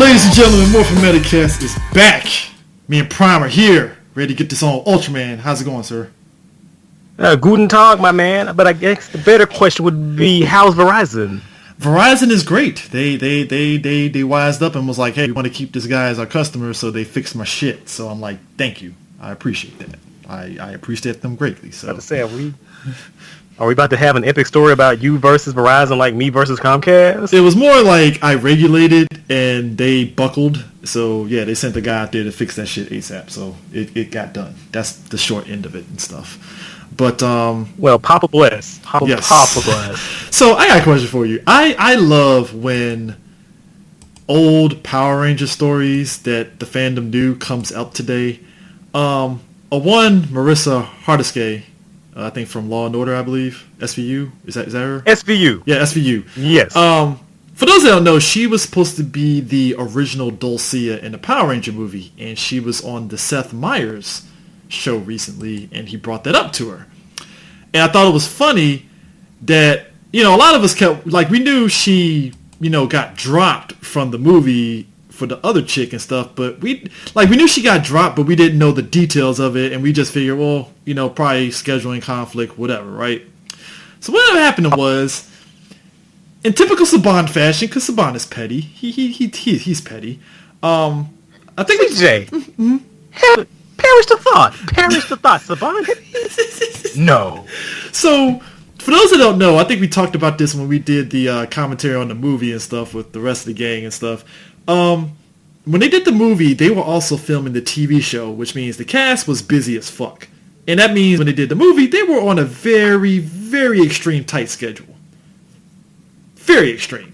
Ladies and gentlemen, Morphin Metacast is back. Me and Prime are here, ready to get this on Ultraman. How's it going, sir? Guten Tag, my man. But I guess the better question would be, how's Verizon? Verizon is great. They wised up and was like, hey, we want to keep this guy as our customer, so they fixed my shit. So I'm like, thank you. I appreciate that. I appreciate them greatly. So About to say, are we about to have an epic story about you versus Verizon, like me versus Comcast? it was more like I regulated and they buckled. So yeah, they sent the guy out there to fix that shit ASAP. So it got done. That's the short end of it and stuff. But well, Papa bless. Yes. Papa bless. So I got a question for you. I love when old Power Ranger stories that the fandom knew comes out today. Marissa Hardiskay, I think from Law and Order, I believe. SVU? Is that her? SVU. Yeah, SVU. Yes. For those that don't know, she was supposed to be the original Dulcea in the Power Ranger movie, and she was on the Seth Meyers show recently, and he brought that up to her. And I thought it was funny that, a lot of us we knew she, got dropped from the movie for the other chick and stuff, but we knew she got dropped, but we didn't know the details of it, and we just figured, well, probably scheduling conflict, whatever, right? So what happened was, in typical Saban fashion, because Saban is petty, he's petty. I think CJ, perish the thought, Saban. No. So, for those that don't know, I think we talked about this when we did the commentary on the movie and stuff with the rest of the gang and stuff. When they did the movie, they were also filming the TV show, which means the cast was busy as fuck. And that means when they did the movie, they were on a very, very extreme tight schedule. Very extreme.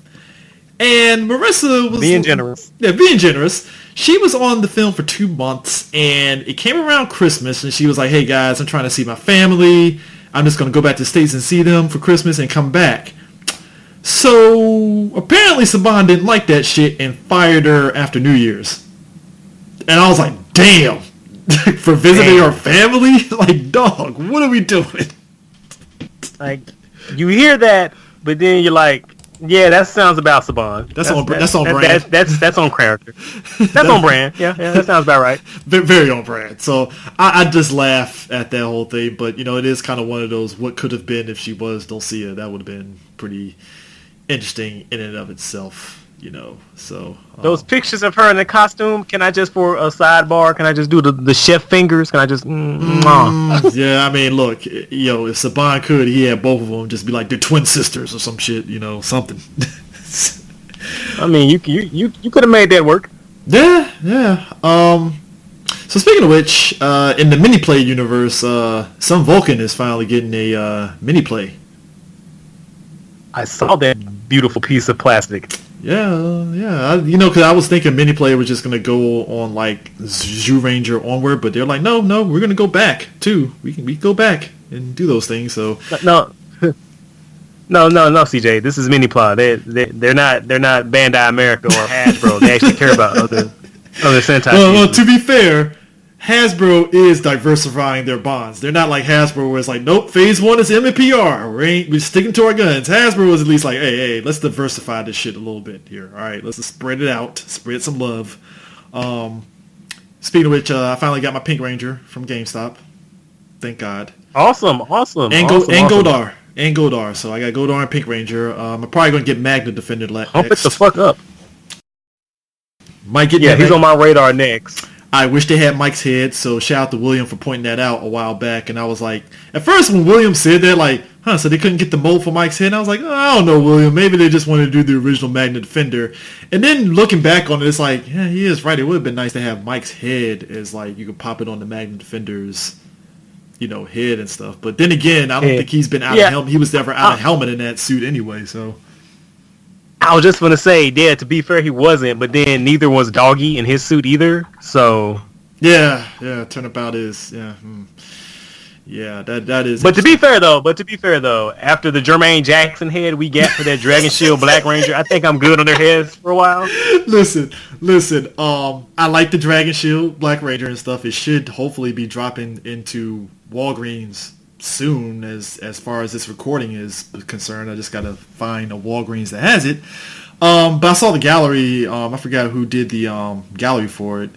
And Marissa was... Being generous. Yeah, being generous. She was on the film for 2 months, and it came around Christmas, and she was like, hey guys, I'm trying to see my family. I'm just going to go back to the States and see them for Christmas and come back. So, apparently Saban didn't like that shit and fired her after New Year's. And I was like, damn. For visiting our family? Like, dog, what are we doing? Like, you hear that, but then you're like, yeah, that sounds about Saban. That's on brand. That's on character. That's on brand. Yeah, that sounds about right. Very on brand. So I just laugh at that whole thing. But, it is kind of one of those, what could have been if she was Dulcea. That would have been pretty interesting in and of itself, So those pictures of her in the costume, can I just, for a sidebar, can I just do the chef fingers? Can I just Yeah, I mean, look, if Saban could, he had both of them just be like they're twin sisters or some shit, something. I mean, you could have made that work. Yeah. So speaking of which, in the mini play universe, some Vulcan is finally getting a mini play. I saw that beautiful piece of plastic. Yeah. Because I was thinking mini play was just gonna go on like Zoo Ranger onward, but they're like, no, we're gonna go back too. We can go back and do those things. So no, CJ, this is mini play. They're not Bandai America or Hasbro. They actually care about other Sentai. Well, to be fair, Hasbro is diversifying their bonds. They're not like Hasbro where it's like, nope, phase 1 is MPR. We're sticking to our guns. Hasbro is at least like, hey, let's diversify this shit a little bit here. All right, let's just spread it out. Spread some love. Speaking of which, I finally got my Pink Ranger from GameStop. Thank God. Awesome. And Godar. And Godar. So I got Godar and Pink Ranger. I'm probably going to get Magna Defender next. Hump it the fuck up. Might get he's on my radar next. I wish they had Mike's head, so shout out to William for pointing that out a while back. And I was like, at first when William said that, like, so they couldn't get the mold for Mike's head? And I was like, I don't know, William. Maybe they just wanted to do the original Magna Defender. And then looking back on it, it's like, yeah, he is right. It would have been nice to have Mike's head as, like, you could pop it on the Magna Defender's, head and stuff. But then again, I don't think he's been out of helmet. He was never out of helmet in that suit anyway, so. I was just going to say, yeah, to be fair, he wasn't, but then neither was Doggy in his suit either, so... Yeah, turnabout is, Yeah, that is... But to be fair, though, after the Jermaine Jackson head we got for that Dragon Shield Black Ranger, I think I'm good on their heads for a while. Listen, I like the Dragon Shield Black Ranger and stuff. It should hopefully be dropping into Walgreens soon as far as this recording is concerned. I just gotta find a Walgreens that has it. But I saw the gallery. I forgot who did the gallery for it.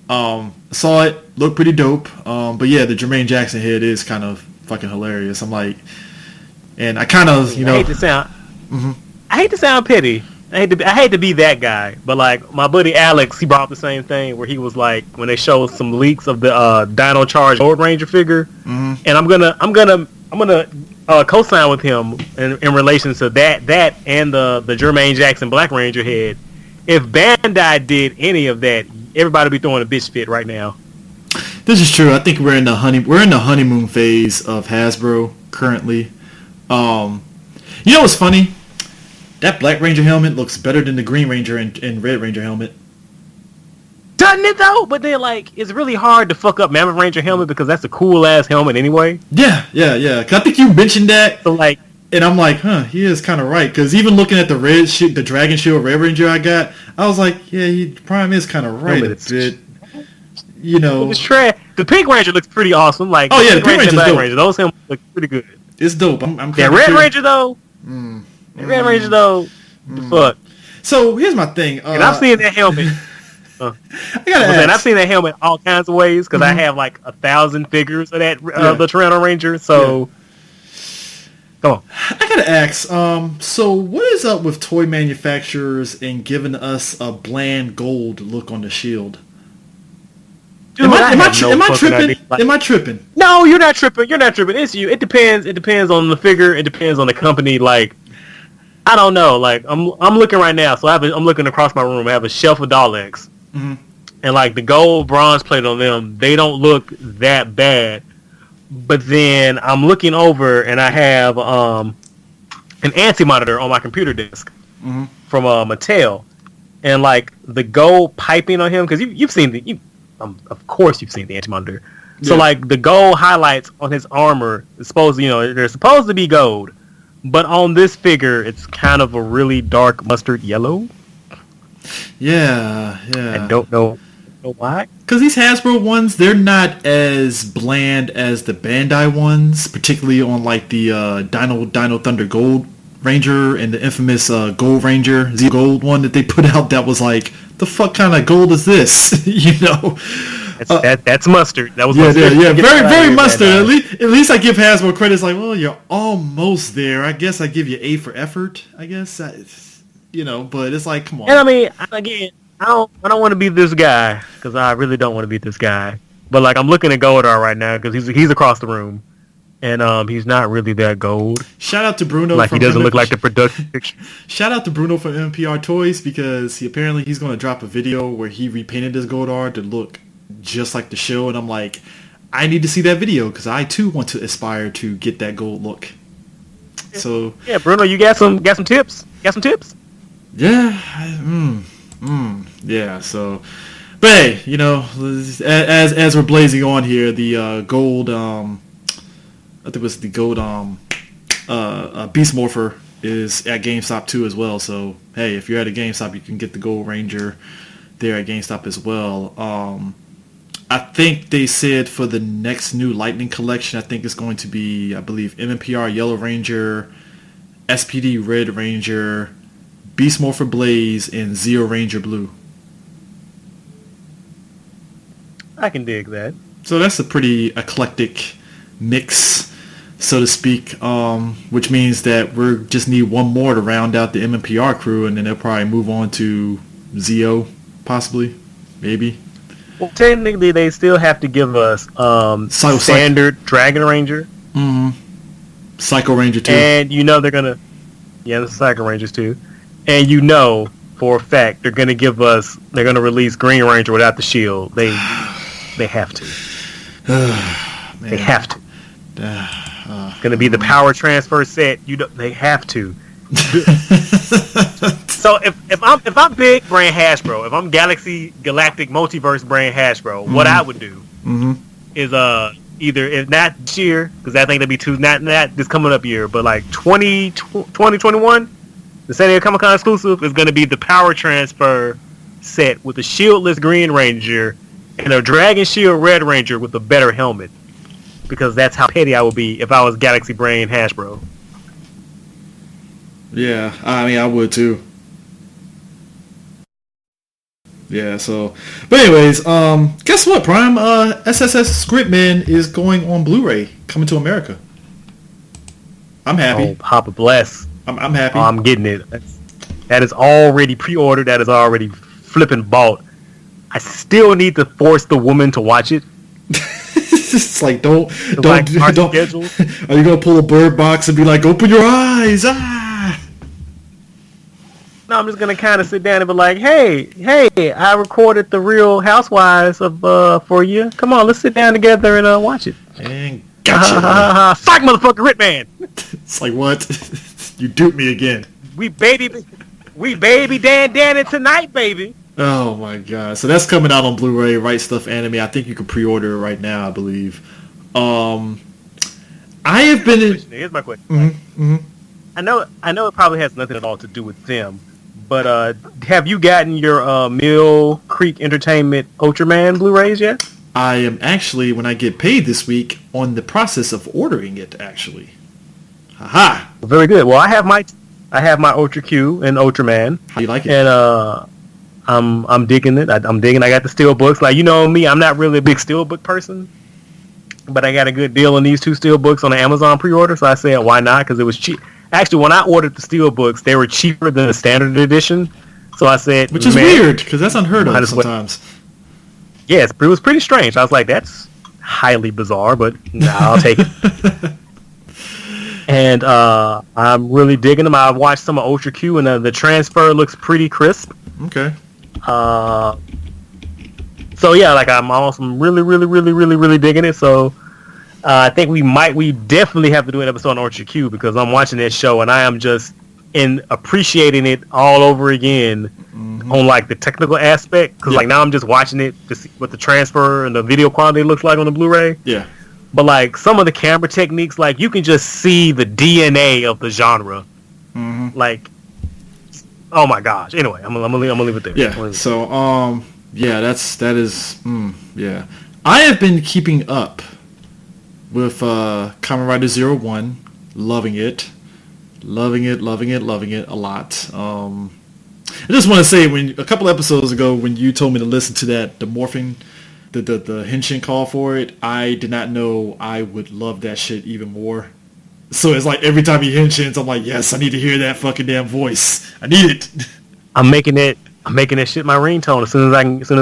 Saw it, looked pretty dope. But yeah, the Jermaine Jackson head is kind of fucking hilarious. I'm like, and I kind of, you know, I hate to sound petty. I hate to be that guy, but like my buddy Alex, he brought up the same thing where he was like, when they showed some leaks of the Dino Charge Gold Ranger figure, and I'm gonna co-sign with him in relation to that and the Jermaine Jackson Black Ranger head. If Bandai did any of that, everybody would be throwing a bitch fit right now. This is true. I think we're in the honeymoon phase of Hasbro currently. You know what's funny? That Black Ranger helmet looks better than the Green Ranger and Red Ranger helmet. Doesn't it though? But then like it's really hard to fuck up Mammoth Ranger helmet because that's a cool ass helmet anyway. Yeah. 'Cause I think you mentioned that. So like, and I'm like, he is kind of right. Because even looking at the Dragon Shield Red Ranger I got, I was like, yeah, Prime is kind of right a bit. You know, it's trash. The Pink Ranger looks pretty awesome. Like, oh yeah, the Pink Ranger's dope. Ranger, those helmets look pretty good. It's dope. I'm that Red Ranger though. Red Ranger though. The fuck. So here's my thing. And I've seen that helmet. I gotta ask. I've seen that helmet all kinds of ways because I have like 1,000 figures of that the Toronto Ranger. So, come on. I gotta ask. So what is up with toy manufacturers and giving us a bland gold look on the shield? Dude, am I tripping? Am I tripping? No, you're not tripping. You're not tripping. It's you. It depends. It depends on the figure. It depends on the company. Like, I don't know. Like, I'm looking right now. So I'm looking across my room. I have a shelf of Daleks, and like the gold bronze plate on them, they don't look that bad. But then I'm looking over, and I have an ANSI monitor on my computer desk from Mattel, and like the gold piping on him because you've seen of course you've seen the anti-monitor. So like the gold highlights on his armor is supposed to, they're supposed to be gold, but on this figure it's kind of a really dark mustard yellow. Yeah. I don't know why. Because these Hasbro ones, they're not as bland as the Bandai ones, particularly on like the Dino Thunder Gold Ranger and the infamous Gold Ranger Z Gold one that they put out. That was like, the fuck kind of gold is this? That's mustard. That was mustard. Yeah, very mustard. At least I give Hasbro credit. It's like, well, you're almost there. I guess I give you A for effort. I guess but it's like, come on. And I mean, again, I don't want to be this guy because I really don't want to be this guy. But like, I'm looking at Goldar right now because he's across the room. And he's not really that gold. Shout out to Bruno. Like, he doesn't look like the production picture. Shout out to Bruno from MPR Toys because he's going to drop a video where he repainted his Goldar to look just like the show. And I'm like, I need to see that video because I too want to aspire to get that gold look. So yeah, Bruno, you got some tips? Got some tips? Yeah. Yeah. So, but hey, as we're blazing on here, the gold. I think it was the gold Beast Morpher is at GameStop too as well. So hey, if you're at a GameStop, you can get the Gold Ranger there at GameStop as well. I think they said for the next new Lightning collection, I think it's going to be, I believe, MMPR Yellow Ranger, SPD Red Ranger, Beast Morpher Blaze, and Zeo Ranger Blue. I can dig that. So that's a pretty eclectic mix, so to speak, which means that we just need one more to round out the MMPR crew, and then they'll probably move on to Zeo, possibly, maybe. Well, technically, they still have to give us standard Dragon Ranger. Psycho Ranger too. And they're gonna, the Psycho Rangers too. And for a fact they're gonna release Green Ranger without the shield. They have to. They have to. It's gonna be the power transfer set. They have to. So if I'm big brain Hasbro, if I'm Galactic Multiverse brain Hasbro, what I would do is either, if not this year, because I think that'd be not this coming up year, but like 2021, the San Diego Comic Con exclusive is gonna be the power transfer set with a shieldless Green Ranger and a Dragon Shield Red Ranger with a better helmet. Because that's how petty I would be if I was Galaxy Brain Hasbro. Yeah, I mean, I would too. Yeah, so, but anyways, guess what, Prime? SSS Scriptman is going on Blu-ray, coming to America. I'm happy. Oh, Papa bless. I'm happy. Oh, I'm getting it. That is already pre-ordered. That is already flipping bought. I still need to force the woman to watch it. It's like don't. Like Are you gonna pull a bird box and be like, open your eyes? Ah. No, I'm just gonna kind of sit down and be like, hey, I recorded the Real Housewives of for you. Come on, let's sit down together and watch it. And gotcha. Psych, motherfucker, Ritman. It's like, what? You duped me again. We baby Dan it tonight, baby. Oh my god! So that's coming out on Blu-ray, Right Stuff Anime. I think you can pre-order it right now, I believe. I have been in. Here's my question. Mm-hmm. I know it probably has nothing at all to do with them, but have you gotten your Mill Creek Entertainment Ultraman Blu-rays yet? I am actually, when I get paid this week, on the process of ordering it. Actually, haha. Very good. Well, I have my Ultra Q and Ultraman. How you like it? And I'm digging it. I'm digging. I got the steel books. Like, you know me, I'm not really a big steel book person, but I got a good deal on these 2 steel books on the Amazon pre-order. So I said, why not? Because it was cheap. Actually, when I ordered the steel books, they were cheaper than the standard edition. So I said, which is weird because that's unheard of sometimes. Yes, it was pretty strange. I was like, that's highly bizarre, but I'll take it. And I'm really digging them. I watched some of Ultra Q, and the transfer looks pretty crisp. Okay. So yeah, like I'm really digging it. So I think we definitely have to do an episode on Ultra Q because I'm watching that show and I am just appreciating it all over again on like the technical aspect. Because like now I'm just watching it to see what the transfer and the video quality looks like on the Blu-ray. Yeah. But like some of the camera techniques, like you can just see the DNA of the genre. Mm-hmm. Like, oh my gosh. Anyway, I'm gonna leave it there. Yeah. So that is yeah. I have been keeping up with Kamen Rider 01, loving it a lot. I just want to say, when a couple episodes ago when you told me to listen to the Morphin, the Henshin call for it, I did not know I would love that shit even more. So it's like every time he henshins, I'm like, yes, I need to hear that fucking damn voice. I need it. I'm making that shit my ringtone as soon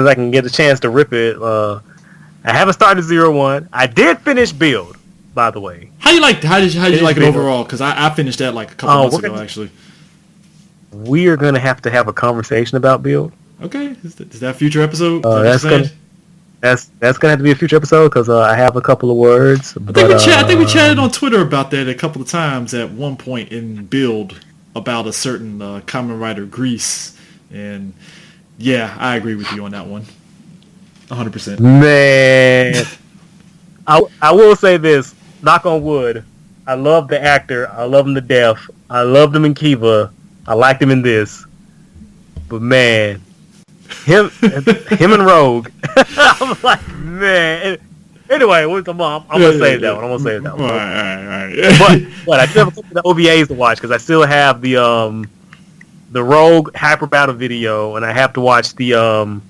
as I can get a chance to rip it. I haven't started 01. I did finish Build, by the way. How did you like it overall? Because I finished that like a couple months ago, actually. We are gonna have to have a conversation about Build. Okay, is that a future episode? That's gonna have to be a future episode because I have a couple of words. I think we chatted on Twitter about that a couple of times at one point in Build about a certain Kamen Rider Grease, and yeah, I agree with you on that one, 100%. Man, I will say this, knock on wood, I love the actor, I love him to death, I loved him in Kiva, I liked him in this, but man, him and Rogue, I'm like, man. Anyway, I'm gonna save that one. All right. But I still have a couple of OVAs to watch because I still have the Rogue Hyper Battle video, and I have to watch the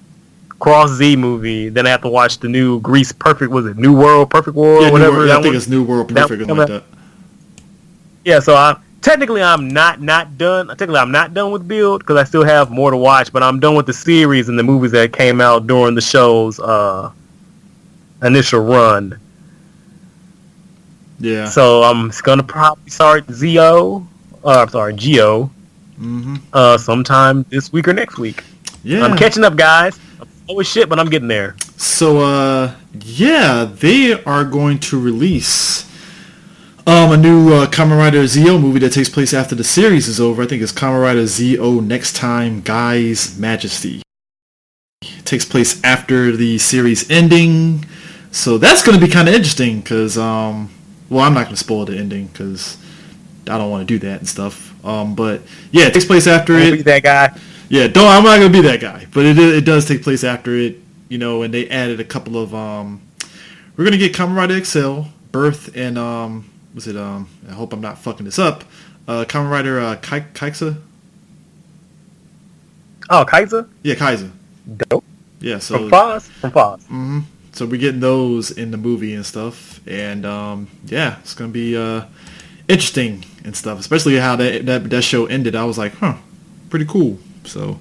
Cross Z movie. Then I have to watch the new Grease Perfect. Was it New World Perfect World? Yeah, whatever. I think it's New World Perfect or like that. Yeah, so I'm not done. Technically, I'm not done with Build because I still have more to watch. But I'm done with the series and the movies that came out during the show's initial run. Yeah. So I'm gonna probably start Geo. Sometime this week or next week. Yeah. I'm catching up, guys. I'm slow as shit, but I'm getting there. So they are going to release a new Kamen Rider Zeo movie that takes place after the series is over. I think it's Kamen Rider Zeo Next Time Guy's Majesty. It takes place after the series ending. So that's going to be kind of interesting because, I'm not going to spoil the ending because I don't want to do that and stuff. But yeah, it takes place after it. Don't be that guy. Yeah, I'm not going to be that guy. But it does take place after it, and they added a couple of, we're going to get Kamen Rider XL, Birth, and, I hope I'm not fucking this up, Kamen Rider Kaiser. Oh, Kaiser? Yeah, Kaiser. Dope. Yeah, so From Foz. Mm-hmm. So we're getting those in the movie and stuff, and yeah, it's gonna be interesting and stuff. Especially how that show ended. I was like, huh, pretty cool. So,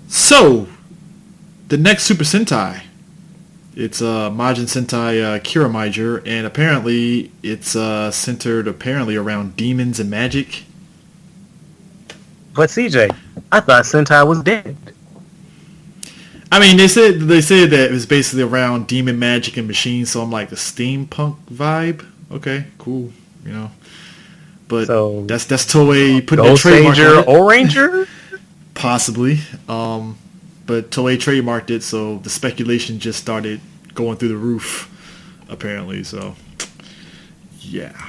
so the next Super Sentai, it's Majin Sentai Kira Major, and apparently it's centered around demons and magic. But CJ, I thought Sentai was dead. I mean, they said that it was basically around demon magic and machines, so I'm like the steampunk vibe. Okay, cool, you know. But so that's Toei putting a trademark on it. Or Ranger? Possibly. But Toei trademarked it, so the speculation just started going through the roof, apparently. So, yeah.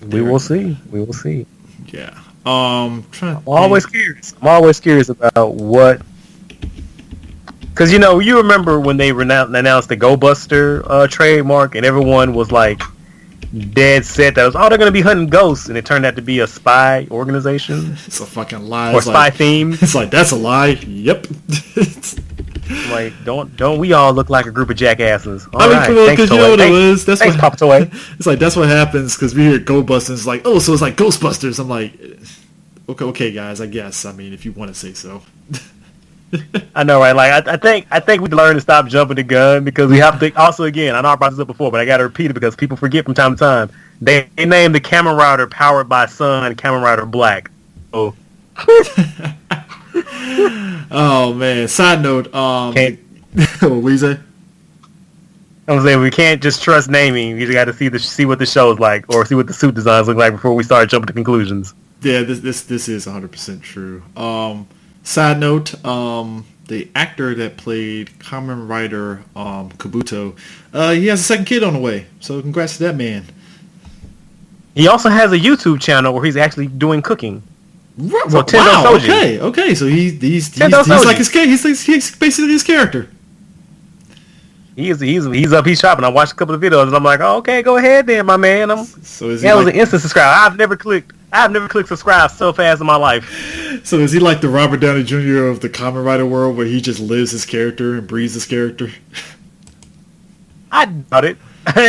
We will see. Yeah. I'm always curious about what. Because, you remember when they announced the Go Buster trademark, and everyone was like dead set that they're going to be hunting ghosts, and it turned out to be a spy organization. It's a fucking lie. Or spy theme. It's like, that's a lie. Yep. Like, don't we all look like a group of jackasses? All right, because you know what it was. Thanks, Papa Toei. It's like, that's what happens, because we hear Go Busters, it's like, oh, so it's like Ghostbusters. I'm like, okay, guys, I guess. I mean, if you want to say so. I know, right? Like, I think we learn to stop jumping the gun, because we have to. Also, again, I know I brought this up before, but I got to repeat it because people forget from time to time. They named the Kamen Rider powered by Sun Kamen Rider Black. Oh. Oh man. Side note. What you say? I'm saying we can't just trust naming. You got to see what the show is like, or see what the suit designs look like before we start jumping to conclusions. Yeah, this is 100% true. Side note, the actor that played Kamen Rider Kabuto, he has a second kid on the way. So congrats to that man. He also has a YouTube channel where he's actually doing cooking. So wow, okay. So he's like his kid. He's basically his character. He's up. He's shopping. I watched a couple of videos and I'm like, oh, okay, go ahead then, my man. So is he was an instant subscribe. I've never clicked subscribe so fast in my life. So is he like the Robert Downey Jr. of the Kamen Rider world, where he just lives his character and breathes his character? I doubt it.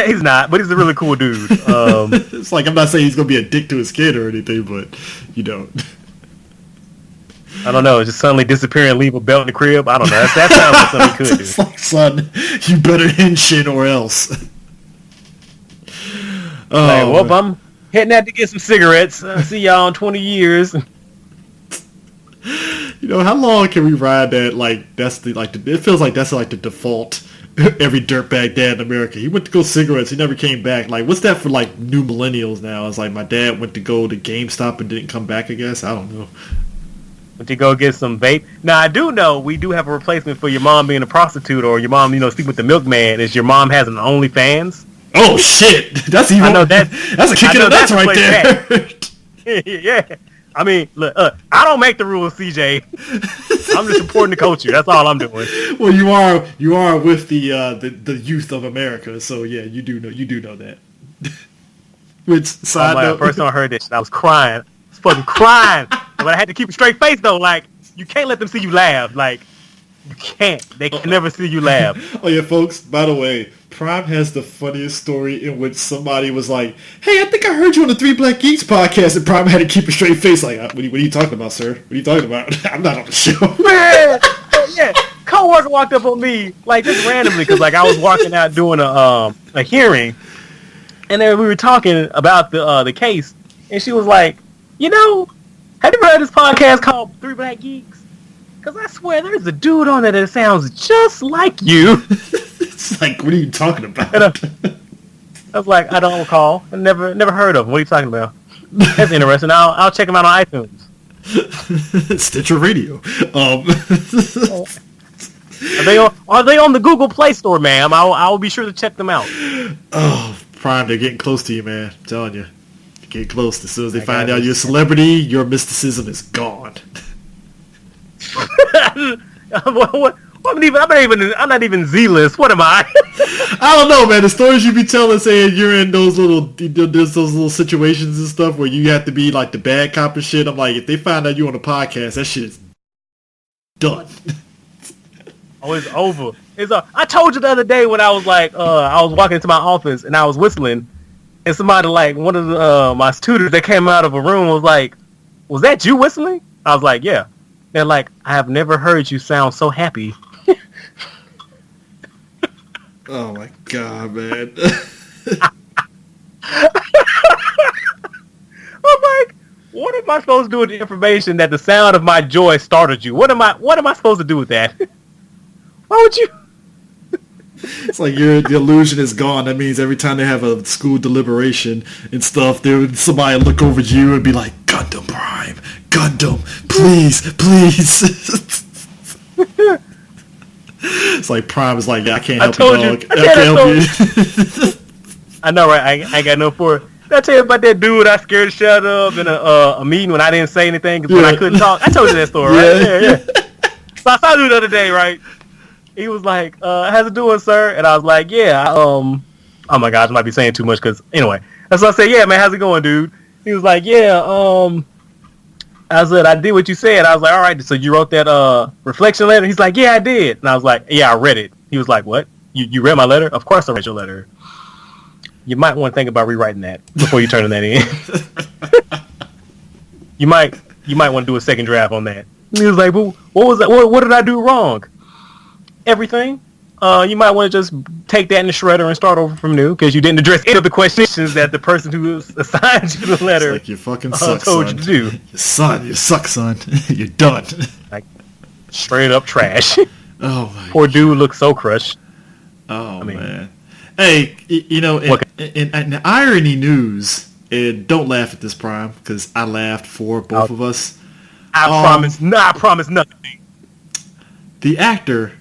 He's not, but he's a really cool dude. It's like, I'm not saying he's gonna be a dick to his kid or anything, but you don't. I don't know. Just suddenly disappear and leave a belt in the crib. I don't know. That sounds like something he could do. It's like, son, you better henshin or else. Well, I'm heading out to get some cigarettes. See y'all in 20 years. How long can we ride that? Like, it feels like that's like the default. Every dirtbag dad in America. He went to go cigarettes. He never came back. Like, what's that for, like, new millennials now? It's like, my dad went to go to GameStop and didn't come back, I guess. I don't know. Went to go get some vape. Now, I do know we do have a replacement for your mom being a prostitute, or your mom, sleeping with the milkman, is your mom has an OnlyFans. Oh, shit. That's even... I know that's a kick in the nuts right there. Yeah. I mean, look, I don't make the rules, CJ. I'm just supporting the culture. That's all I'm doing. Well, you are with the youth of America, so yeah, you do know that. Which side note? First time I heard this, I was crying. I was fucking crying, but I had to keep a straight face though. Like, you can't let them see you laugh. Like, you can't. They can never see you laugh. Oh yeah, folks. By the way, Prime has the funniest story in which somebody was like, "Hey, I think I heard you on the Three Black Geeks podcast," and Prime had to keep a straight face, like, "What are you talking about, sir? What are you talking about? I'm not on the show." Man, yeah. Coworker walked up on me like just randomly because like I was walking out doing a hearing, and then we were talking about the case, and she was like, "Have you ever heard this podcast called Three Black Geeks? Because I swear there's a dude on there that sounds just like you." It's like, what are you talking about? I was like, I don't recall. I never heard of him. What are you talking about? That's interesting. I'll check him out on iTunes. Stitcher Radio. Are they on the Google Play Store, ma'am? I'll be sure to check them out. Oh, Prime, they're getting close to you, man. I'm telling you. They're getting close. As soon as they find out you're a celebrity, your mysticism is gone. I'm not even Z-list. What am I? I don't know, man. The stories you be telling, saying you're in those little situations and stuff where you have to be like the bad cop and shit. I'm like, if they find out you on a podcast, that shit is done. Oh, it's over. I told you the other day when I was like, I was walking into my office and I was whistling, and somebody like one of my tutors that came out of a room was like, "Was that you whistling?" I was like, "Yeah." They're like, "I have never heard you sound so happy." Oh my god, man. I'm like, what am I supposed to do with the information that the sound of my joy startled you? What am I supposed to do with that? Why would you? It's like the illusion is gone. That means every time they have a school deliberation and stuff, somebody look over you and be like, Gundam Prime, Gundam, please. It's like Prime is like, yeah, I can't help you, dog. I can't help you. I know, right? I ain't got no for it. Did I tell you about that dude I scared the shit out of in a meeting when I didn't say anything because when I couldn't talk? I told you that story, right? Yeah. So I saw the dude the other day, right? He was like, how's it doing, sir? And I was like, yeah, oh my gosh, I might be saying too much because, anyway. And so I said, yeah, man, how's it going, dude? He was like, yeah, I said, I did what you said. I was like, all right, so you wrote that reflection letter? He's like, yeah, I did. And I was like, yeah, I read it. He was like, what? You read my letter? Of course I read your letter. You might want to think about rewriting that before you turn that in. You might want to do a second draft on that. And he was like, well, what was that? What did I do wrong? Everything. You might want to just take that in the shredder and start over from new because you didn't address any of the questions that the person who assigned you the letter like you fucking suck, told son. you to do. You suck, son. You're done. Like straight up trash. Oh my Poor dude looks so crushed. Oh, man. Hey, in irony news, and don't laugh at this, Prime, because I laughed for both of us. I promise nothing. The actor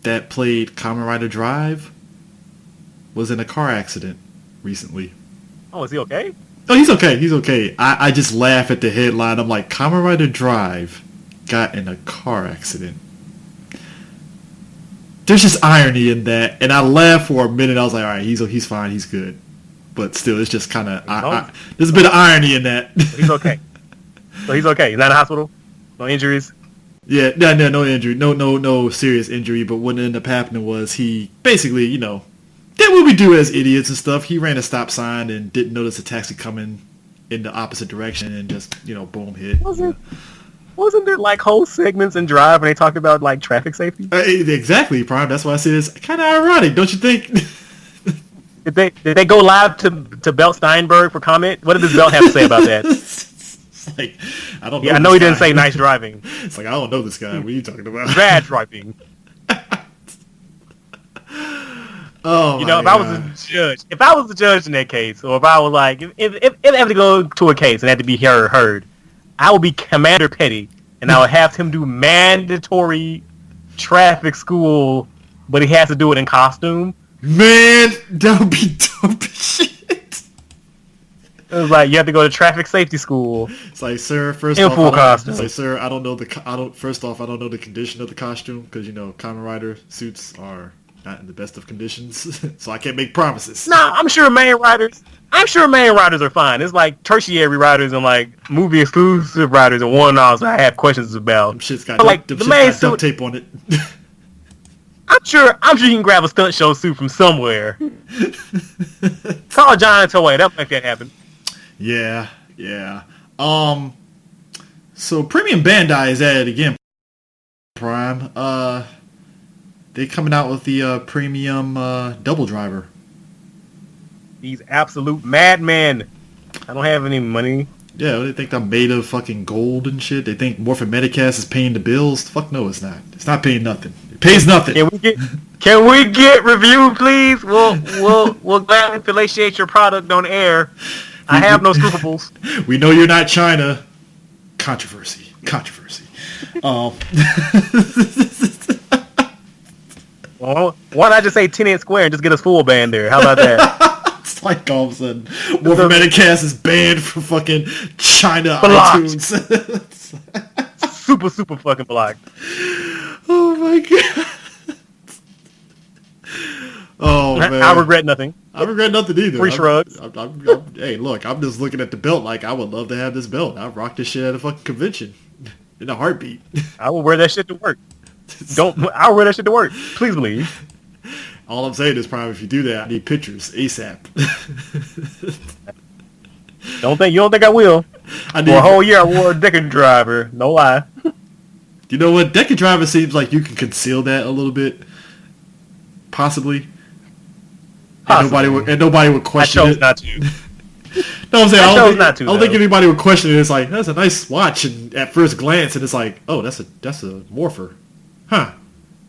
that played Kamen Rider Drive was in a car accident recently. Oh, is he okay? Oh, he's okay. He's okay. I just laugh at the headline. I'm like, Kamen Rider Drive got in a car accident. There's just irony in that, and I laughed for a minute. I was like, all right, he's fine, he's good. But still, it's just kind of there's a bit of irony in that. He's okay. So he's okay. He's not in the hospital. No injuries. Yeah, no injury, no serious injury. But what ended up happening was he basically, did what we do as idiots and stuff. He ran a stop sign and didn't notice a taxi coming in the opposite direction, and just boom, hit. Wasn't there like whole segments in Drive when they talked about like traffic safety? Exactly, Prime. That's why I said it's kind of ironic, don't you think? Did they go live to Belt Steinberg for comment? What did this Belt have to say about that? It's like, I don't know. Yeah, I know he didn't say nice driving. It's like, I don't know this guy. What are you talking about? Bad driving. Oh, if I was the judge in that case, or if I was like, if they have to go to a case and had to be heard, I would be Commander Petty, and I would have him do mandatory traffic school, but he has to do it in costume. Man, that would be dope as shit. It was like you have to go to traffic safety school. It's like, sir, first in off, full costume. It's like, sir, I don't know the condition of the costume because Kamen Rider suits are not in the best of conditions, so I can't make promises. Nah, I'm sure main riders are fine. It's like tertiary riders and like movie exclusive riders and one-offs I have questions about. Them shit's got duct tape on it. I'm sure you can grab a stunt show suit from somewhere. Call John Toei. That'll make that happen. Yeah. So Premium Bandai is at it again. Prime. They coming out with the premium double driver. These absolute madmen. I don't have any money. Yeah, they think I'm made of fucking gold and shit. They think Morphin Metacast is paying the bills. Fuck no, it's not. It's not paying nothing. It pays nothing. Can we get review, please? We'll gladly felicitate your product on air. I have no scruples. We know you're not China. Controversy. Well, why not just say 10-inch square and just get a full band there? How about that? It's like all of a sudden, Morphin Metacast is banned from fucking China blocked. iTunes. super fucking blocked. Oh my god. Oh man. I regret nothing. I regret nothing either. Free shrugs. Hey, look, I'm just looking at the belt like I would love to have this belt. I'd rock this shit at a fucking convention. in a heartbeat. I will wear that shit to work. I'll wear that shit to work. Please believe. All I'm saying is probably if you do that, I need pictures ASAP. You don't think I will? For a whole year I wore a Decker Driver. No lie. You know what? Decker Driver seems like you can conceal that a little bit. Possibly. And nobody would question it. I chose not to. No, I'm saying I don't think anybody would question it. It's like, that's a nice watch, and at first glance, and it's like, oh, that's a Morpher. Huh.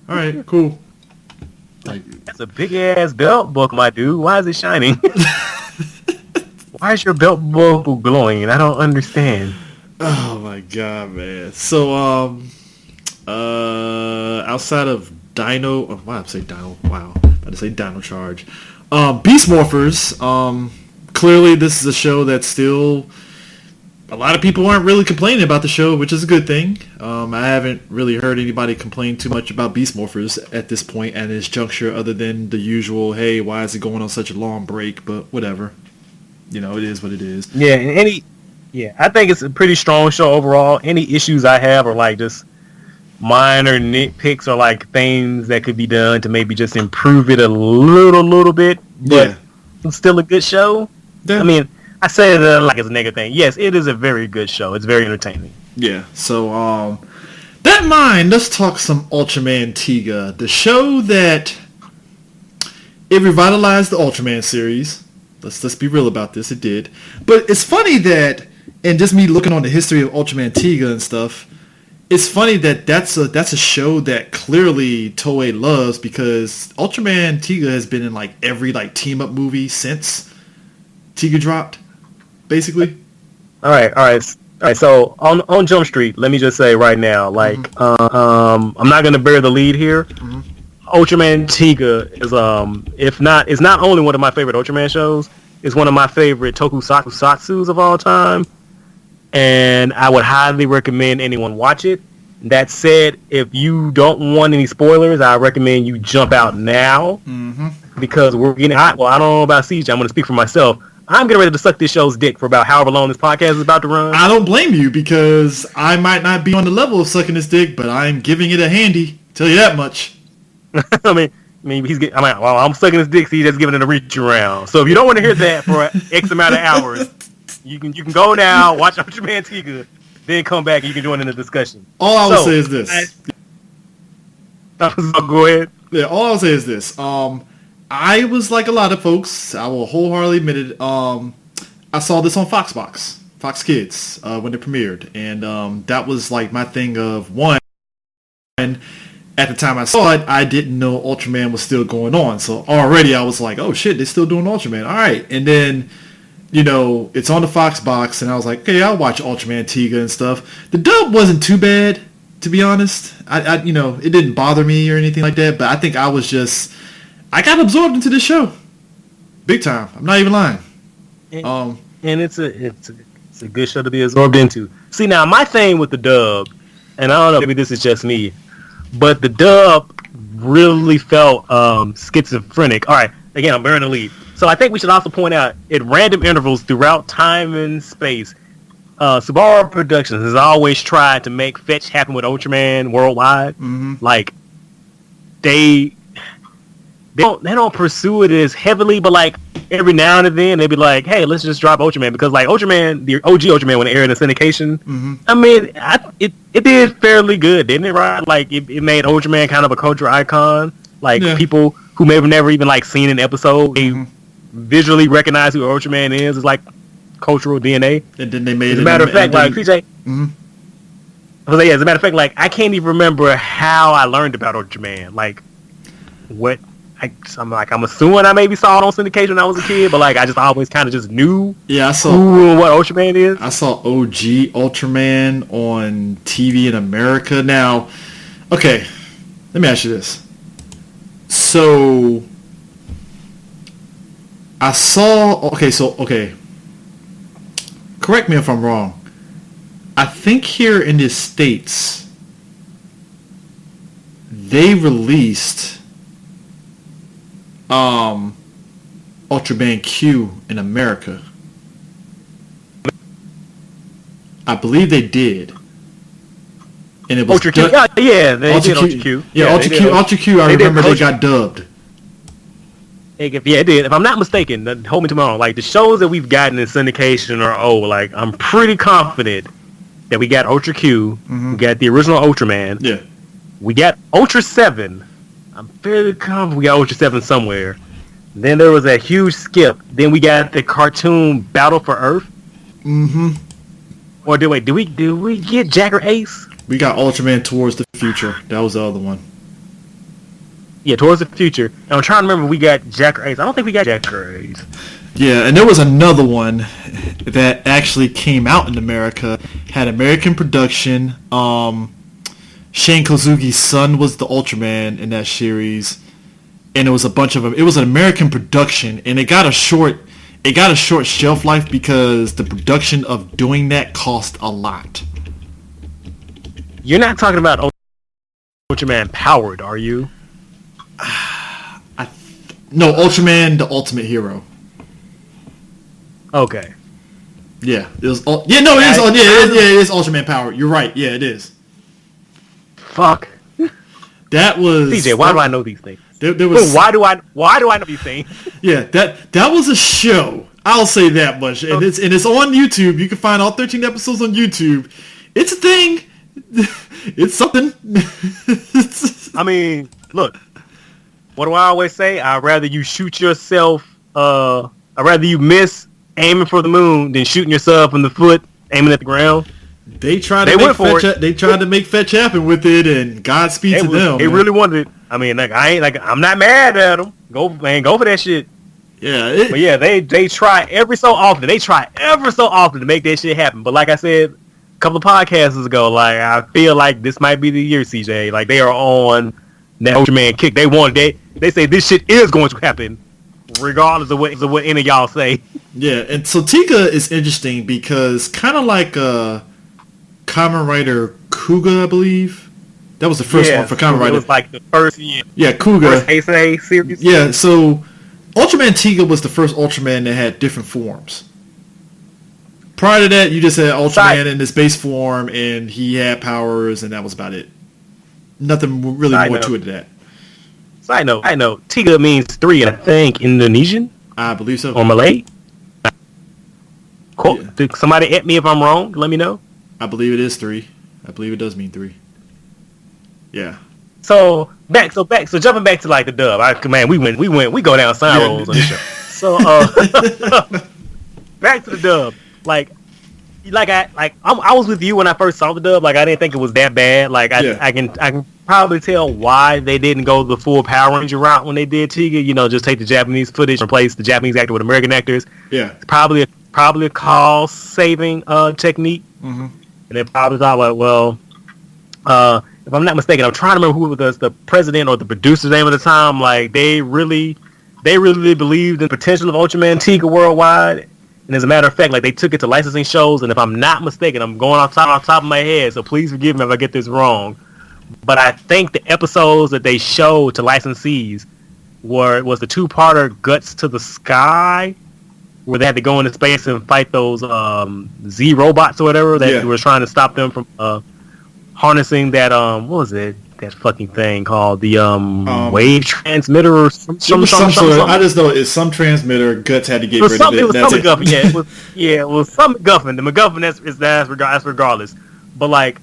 All right, cool. Like, that's a big ass belt buckle, my dude. Why is it shining? Why is your belt buckle glowing? I don't understand. Oh my god, man. So outside of Dino, why did I say Dino? Wow, I had to say Dino Charge. Beast Morphers. Clearly, this is a show that still a lot of people aren't really complaining about the show, which is a good thing. I haven't really heard anybody complain too much about Beast Morphers at this point at this juncture, other than the usual, hey, why is it going on such a long break? But whatever. You know, it is what it is. Yeah, I think it's a pretty strong show overall. Any issues I have are like just minor nitpicks or like things that could be done to maybe just improve it a little bit. But yeah, it's still a good show. Yeah. I mean, I say it like it's a negative thing. Yes, it is a very good show. It's very entertaining. Yeah. So, that in mind, let's talk some Ultraman Tiga, the show that it revitalized the Ultraman series. Let's be real about this. It did. But it's funny that, and just me looking on the history of Ultraman Tiga and stuff, it's funny that that's a show that clearly Toei loves, because Ultraman Tiga has been in like every like team up movie since Tiga dropped, basically. All right. So on Jump Street, let me just say right now, like, I'm not gonna bear the lead here. Mm-hmm. Ultraman Tiga is it's not only one of my favorite Ultraman shows, it's one of my favorite tokusatsus of all time, and I would highly recommend anyone watch it. That said, if you don't want any spoilers, I recommend you jump out now, because we're getting hot. Well, I don't know about CJ. I'm going to speak for myself. I'm getting ready to suck this show's dick for about however long this podcast is about to run. I don't blame you, because I might not be on the level of sucking this dick, but I'm giving it a handy. Tell you that much. I mean, I'm sucking his dick, so he's just giving it a reach around. So if you don't want to hear that for X amount of hours, you can go now, watch Ultraman Tiga, then come back and you can join in the discussion. All I will say is this. Go ahead. Yeah, all I'll say is this. I was like a lot of folks, I will wholeheartedly admit it, I saw this on Fox Kids, when it premiered. And that was like my thing of, one, at the time I saw it, I didn't know Ultraman was still going on. So already I was like, oh shit, they're still doing Ultraman. All right. And then, you know, it's on the Fox box, and I was like, okay, I'll watch Ultraman Tiga and stuff. The dub wasn't too bad, to be honest. I you know, it didn't bother me or anything like that, but I think I got absorbed into this show. Big time. I'm not even lying. And it's a good show to be absorbed into. See, now my thing with the dub, and I don't know, maybe this is just me, but the dub really felt schizophrenic. All right, again, I'm bearing the lead. So I think we should also point out, at random intervals throughout time and space, Subaru Productions has always tried to make fetch happen with Ultraman worldwide. Mm-hmm. Like, they don't pursue it as heavily, but like every now and then they be like, hey, let's just drop Ultraman, because like Ultraman, the OG Ultraman, when it aired in syndication, I mean, it did fairly good, didn't it? Right? Like it made Ultraman kind of a cultural icon. Like people who may have never even like seen an episode, they visually recognize who Ultraman is. It's like cultural DNA. And then they made as a matter of fact, like PJ. I was like, as a matter of fact, like I can't even remember how I learned about Ultraman. Like what. I'm assuming I maybe saw it on syndication when I was a kid, but like I just always kind of just knew who and what Ultraman is. I saw OG Ultraman on TV in America. Now, okay, let me ask you this. So, okay. Correct me if I'm wrong. I think here in the States, they released Ultraman Q in America. I believe they did. and it was Ultra Q. Yeah, they did Ultra Q. Yeah, Ultra Q. Ultra Q. I remember they got dubbed. Yeah, it did. If I'm not mistaken, hold me tomorrow. Like the shows that we've gotten in syndication are old. Like I'm pretty confident that we got Ultra Q. We got the original Ultraman. Yeah. We got Ultra 7. I'm fairly confident we got Ultra 7 somewhere. Then there was that huge skip. Then we got the cartoon Battle for Earth. Or did we get Jacker Ace? We got Ultraman Towards the Future. That was the other one. Yeah, Towards the Future. And I'm trying to remember we got Jacker Ace. I don't think we got Jacker Ace. Yeah, and there was another one that actually came out in America. Had American production. Shane Kozugi's son was the Ultraman in that series, and it was a bunch of them. It was an American production, and it got a short shelf life because the production of doing that cost a lot. You're not talking about Ultraman Powered, are you? No, Ultraman the Ultimate Hero. Okay. Yeah, it was. It is Ultraman Powered. You're right. Yeah, it is. Fuck. That was CJ. Why do I know these things? There was. Why do I know these things? Yeah, that was a show. I'll say that much, and it's on YouTube. You can find all 13 episodes on YouTube. It's a thing. It's something. I mean, look. What do I always say? I'd rather you shoot yourself. I'd rather you miss aiming for the moon than shooting yourself in the foot aiming at the ground. They tried to make fetch happen with it, and Godspeed to them. They really wanted it. I mean, I'm not mad at them. Go for that shit. Yeah, but yeah, they try every so often. They try ever so often to make that shit happen. But like I said a couple of podcasts ago, like I feel like this might be the year, CJ. Like they are on that Ultraman kick. They say this shit is going to happen, regardless of what any of y'all say. Yeah, and so Tiga is interesting because kind of like Kamen Rider Kuuga, I believe. That was the first one for Kamen Rider. It was like the first year. Yeah, Kuuga. First Heisei series. Yeah, so Ultraman Tiga was the first Ultraman that had different forms. Prior to that, you just had Ultraman in his base form, and he had powers, and that was about it. Nothing really more to it than that. Side note, Tiga means 3 in, I think, Indonesian? I believe so. Or Malay? Cool. Yeah. Somebody at me if I'm wrong. Let me know. I believe it is 3. I believe it does mean 3. Yeah. So jumping back to like the dub. We go down side rolls on this show. So back to the dub. I was with you when I first saw the dub. Like I didn't think it was that bad. Like I can probably tell why they didn't go the full Power Ranger route when they did Tiga. You know, just take the Japanese footage and replace the Japanese actor with American actors. Yeah. It's probably a cost saving technique. Mm-hmm. And they probably thought, like, well, if I'm not mistaken, I'm trying to remember who was the president or the producer's name at the time. Like they really believed in the potential of Ultraman Tiga worldwide. And as a matter of fact, like they took it to licensing shows. And if I'm not mistaken, I'm going off top of my head, so please forgive me if I get this wrong. But I think the episodes that they showed to licensees was the 2-parter Guts to the Sky, where they had to go into space and fight those Z robots or whatever that were trying to stop them from harnessing that what was it? That fucking thing called the wave transmitter or something. I just know it's some transmitter. Guts had to get rid of it. It was some MacGuffin. It was some MacGuffin. The MacGuffin that's regardless. But like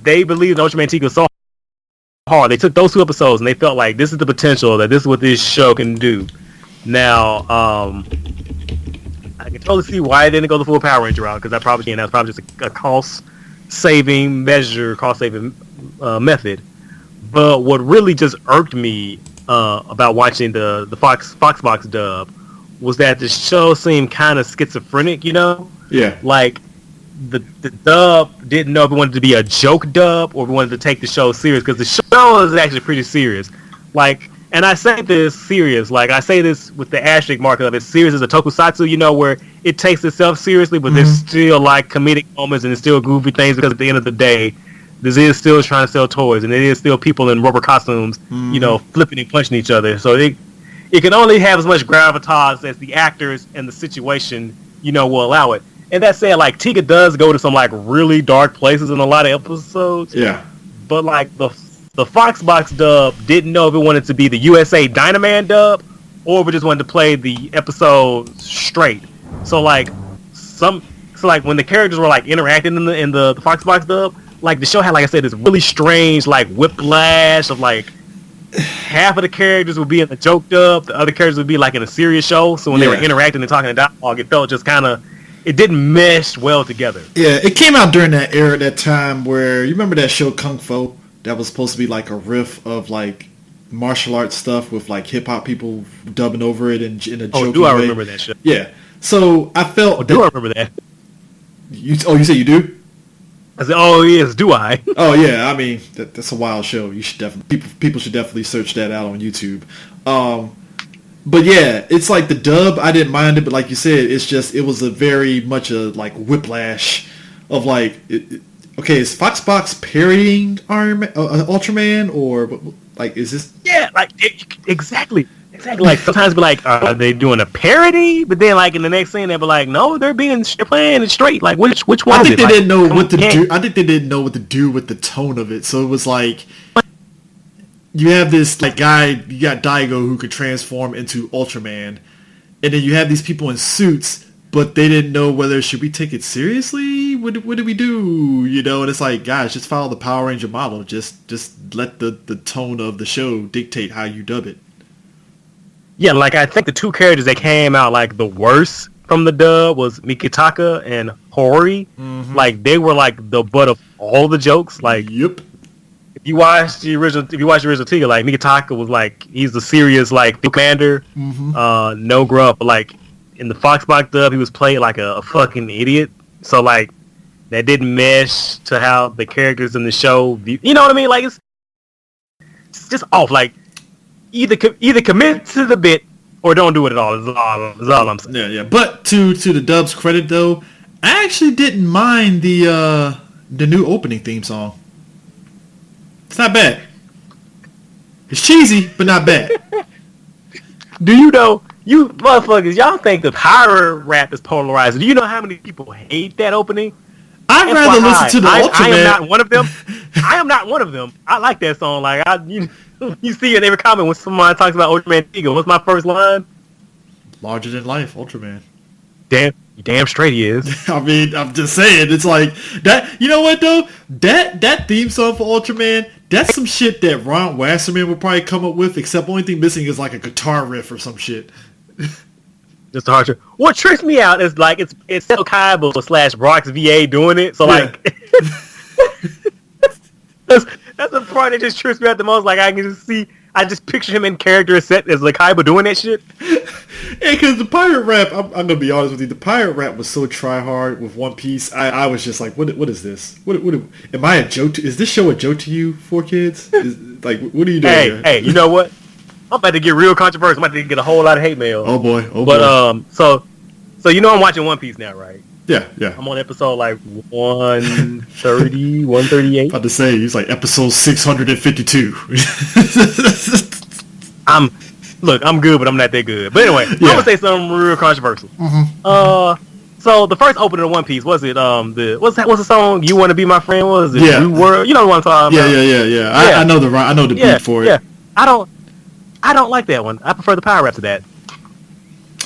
they believed Ultraman Tiga was so hard. They took those 2 episodes and they felt like this is the potential, that this is what this show can do. Now, I can totally see why I didn't go the full Power Ranger route, because that's probably just a cost-saving method. But what really just irked me about watching the Foxbox dub was that the show seemed kind of schizophrenic, you know? Yeah. Like, the dub didn't know if it wanted to be a joke dub or if it wanted to take the show serious, because the show is actually pretty serious. Like, and I say this serious, like I say this with the asterisk mark of it, serious as a tokusatsu, you know, where it takes itself seriously, but there's still like comedic moments and there's still goofy things, because at the end of the day, this is still trying to sell toys, and it is still people in rubber costumes, you know, flipping and punching each other. So it can only have as much gravitas as the actors and the situation, you know, will allow it. and that said, like Tiga does go to some like really dark places in a lot of episodes. Yeah. But like the Foxbox dub didn't know if it wanted to be the USA Dynaman dub or if it just wanted to play the episode straight. So like when the characters were like interacting in the Foxbox dub, like the show had, like I said, this really strange like whiplash of like half of the characters would be in the joke dub, the other characters would be like in a serious show. So when they were interacting and talking in dialogue, it felt just kind of, it didn't mesh well together. Yeah, it came out during that era, that time where, you remember that show Kung Fu? That was supposed to be like a riff of like martial arts stuff with like hip hop people dubbing over it in a joking way. Do I remember that shit? Yeah. So I felt. Do I remember that? You say you do? I said, oh yes, do I? Oh yeah, I mean that's a wild show. You should definitely people should definitely search that out on YouTube. But yeah, it's like the dub. I didn't mind it, but like you said, it was a very much a like whiplash of like, okay, is Foxbox parodying Ultraman, or like is this? Yeah, like exactly. Like sometimes be like, are they doing a parody? But then like in the next scene they'll be like, no, they're playing it straight. Like which one? I think they didn't know what to do. I think they didn't know what to do with the tone of it. So it was like, you have this like guy, you got Daigo who could transform into Ultraman, and then you have these people in suits, but they didn't know whether should we take it seriously? What do we do? You know, and it's like, guys, just follow the Power Ranger model. Just let the tone of the show dictate how you dub it. Yeah, like I think the two characters that came out like the worst from the dub was Mikitaka and Hori. Mm-hmm. Like they were like the butt of all the jokes. Like, yep. If you watch the original Tiga, like Mikitaka was like, he's the serious like commander, no grunt. But like in the Foxbox dub, he was played like a fucking idiot. So like that didn't mesh to how the characters in the show. You know what I mean? Like it's just off. Like. Either commit to the bit or don't do it at all. Is all I'm saying. Yeah. But to the dub's credit, though, I actually didn't mind the new opening theme song. It's not bad. It's cheesy, but not bad. Do you know, you motherfuckers? Y'all think the pirate rap is polarized? Do you know how many people hate that opening? I'd rather listen to the Ultraman. I am not one of them. I am not one of them. I like that song. Like you see in every comment when someone talks about Ultraman Tiga, what's my first line? Larger than life, Ultraman. Damn straight he is. I mean, I'm just saying, it's like that. You know what though? That theme song for Ultraman, that's some shit that Ron Wasserman would probably come up with. Except only thing missing is like a guitar riff or some shit. Just a hard trick. What tricks me out is like it's Seto Kaiba / Brock's VA doing it. So like that's the part that just trips me out the most. Like I just picture him in character set as like Kaiba doing that shit. Yeah, because the pirate rap, I'm gonna be honest with you, the pirate rap was so try hard with One Piece. I was just like, what is this? What am I a joke? Is this show a joke to you, 4Kids? Like, what are you doing here? Hey, you know what? I'm about to get real controversial. I'm about to get a whole lot of hate mail. Oh boy. So you know I'm watching One Piece now, right? Yeah. I'm on episode like 130, 138. About to say, he's like episode 652. I'm good, but I'm not that good. But anyway, I'm gonna say something real controversial. Mm-hmm. So the first opening of One Piece, was it what's the song You Want to Be My Friend? Was it Yeah. You know what I'm talking about? Yeah. I know the beat for it. Yeah. I don't like that one. I prefer the power rap to that.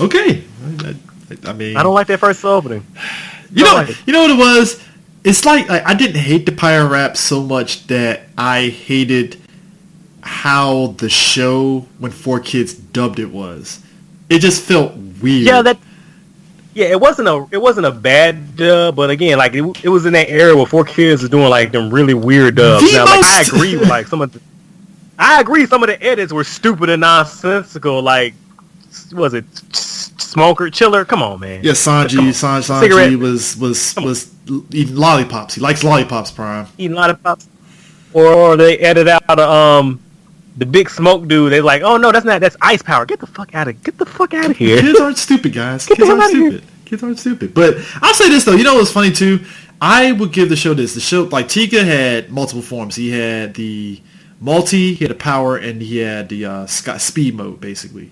Okay. I mean, I don't like that first opening. You know what it was? It's like I didn't hate the pirate rap so much that I hated how the show when 4Kids dubbed it was. It just felt weird. It wasn't a bad dub, but again, like it was in that era where 4Kids was doing like them really weird dubs. Now, like I agree with like some of the edits were stupid and nonsensical. Like, was it Smoker Chiller? Come on, man. Yeah, Sanji was eating lollipops. He likes lollipops, Prime. Eating lollipops. Or they edit out the big smoke dude. They're like, oh no, that's ice power. Get the fuck out of here. Kids aren't stupid, guys. Kids aren't stupid. But I'll say this though, you know what's funny too? I would give the show this. The show, like, Tiga had multiple forms. He had the multi, he had a power, and he had the speed mode, basically.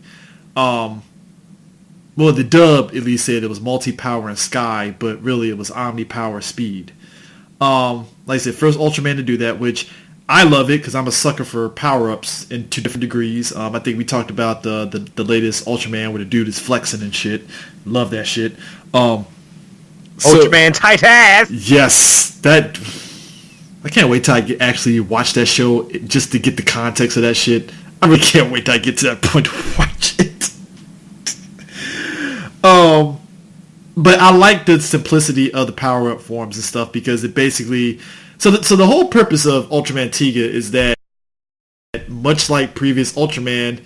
well, the dub at least said it was multi-power and sky, but really it was omni-power speed. Like I said, first Ultraman to do that, which I love it because I'm a sucker for power-ups in 2 different degrees. I think we talked about the latest Ultraman where the dude is flexing and shit. Love that shit. Ultraman tight ass. Yes, that. I can't wait till I actually watch that show just to get the context of that shit. I really can't wait till I get to that point to watch it. But I like the simplicity of the power-up forms and stuff because it basically... So the whole purpose of Ultraman Tiga is that, much like previous Ultraman,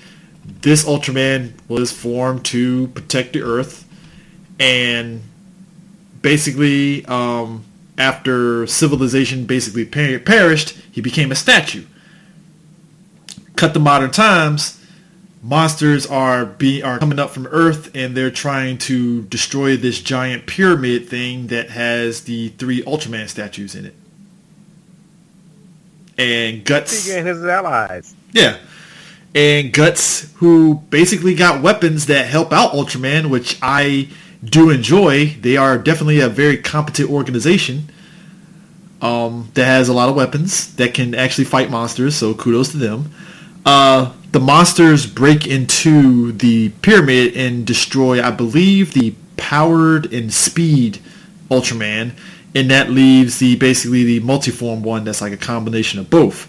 this Ultraman was formed to protect the Earth. And basically, after civilization basically perished, he became a statue. Cut to modern times... Monsters are coming up from Earth, and they're trying to destroy this giant pyramid thing that has the 3 Ultraman statues in it. And Guts... Tiga and his allies. Yeah. And Guts, who basically got weapons that help out Ultraman, which I do enjoy. They are definitely a very competent organization that has a lot of weapons that can actually fight monsters, so kudos to them. The monsters break into the pyramid and destroy, I believe, the powered and speed Ultraman, and that leaves basically the multiform one that's like a combination of both.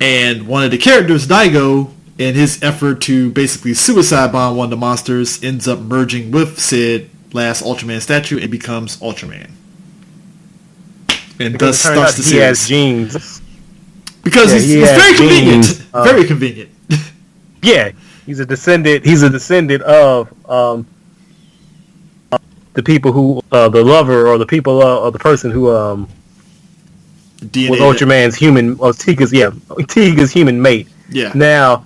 And one of the characters, Daigo, in his effort to basically suicide bomb one of the monsters, ends up merging with said last Ultraman statue and becomes Ultraman. And thus starts the series. He has genes. Because it's very convenient. Very convenient. Yeah, he's a descendant of the people who the lover or the people or the person who was Ultraman's human or Tiga's human mate. Yeah. Now,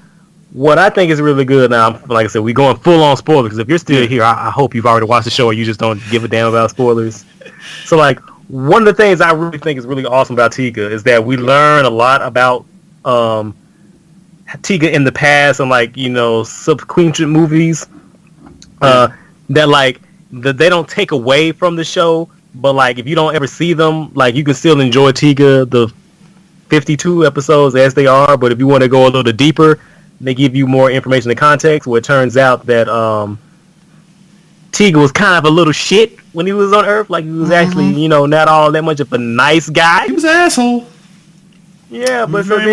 what I think is really good now, like I said, we're going full on spoilers because if you're still here, I hope you've already watched the show or you just don't give a damn about spoilers. So like one of the things I really think is really awesome about Tiga is that we learn a lot about Tiga in the past and like, you know, subsequent movies that like that they don't take away from the show, but like if you don't ever see them, like you can still enjoy Tiga the 52 episodes as they are, but if you want to go a little deeper, they give you more information and context where it turns out that Tiga was kind of a little shit when he was on Earth. Like he was actually, you know, not all that much of a nice guy. He was an asshole. Yeah, but so then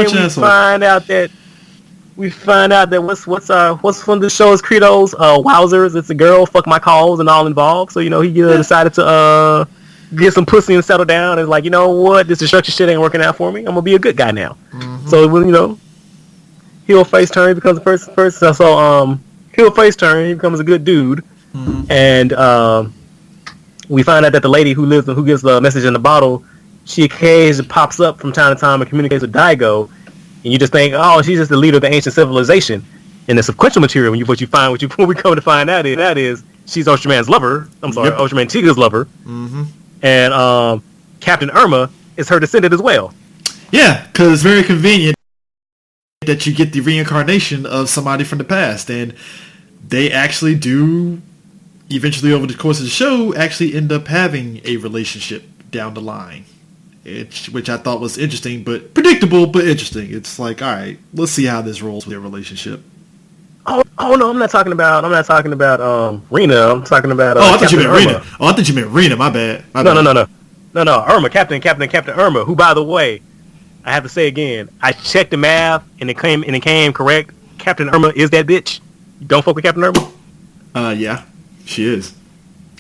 we find out that what's one of the show's credos? Wowzers, it's a girl, fuck my calls and all involved. So, you know, he decided to get some pussy and settle down and like, you know what, this destruction shit ain't working out for me. I'm gonna be a good guy now. So you know, heel face turn, he becomes a person. So heel face turn, he becomes a good dude. And we find out that the lady who gives the message in the bottle, she occasionally pops up from time to time and communicates with Daigo, and you just think, oh, she's just the leader of the ancient civilization. In the sequential material, when we come to find out is she's Ultraman's lover. I'm sorry, Ultraman Tiga's lover, and Captain Irma is her descendant as well. Yeah, because it's very convenient that you get the reincarnation of somebody from the past, and they actually do eventually over the course of the show actually end up having a relationship down the line, which I thought was interesting, but predictable, but interesting. It's like, all right, let's see how this rolls with their relationship. Oh no, I'm not talking about Rena. I'm talking about I thought you meant Rena. I thought you meant Rena. My bad. No. Irma, Captain Irma, who, by the way, I have to say again, I checked the math and it came correct. Captain Irma is that bitch. You don't fuck with Captain Irma? Yeah, she is.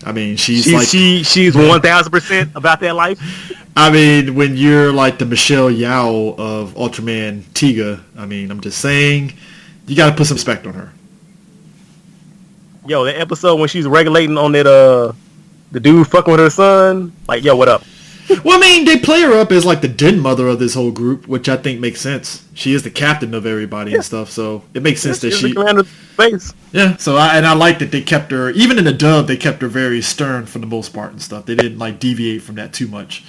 I mean, she's 1000% about that life. I mean, when you're like the Michelle Yeoh of Ultraman Tiga, I mean, I'm just saying, you got to put some respect on her. Yo, that episode when she's regulating on that the dude fucking with her son, like, yo, what up? Well, I mean, they play her up as like the den mother of this whole group, which I think makes sense. She is the captain of everybody and stuff, so it makes sense that she. The commander of space. Yeah, so I like that they kept her, even in the dub, they kept her very stern for the most part and stuff. They didn't like deviate from that too much.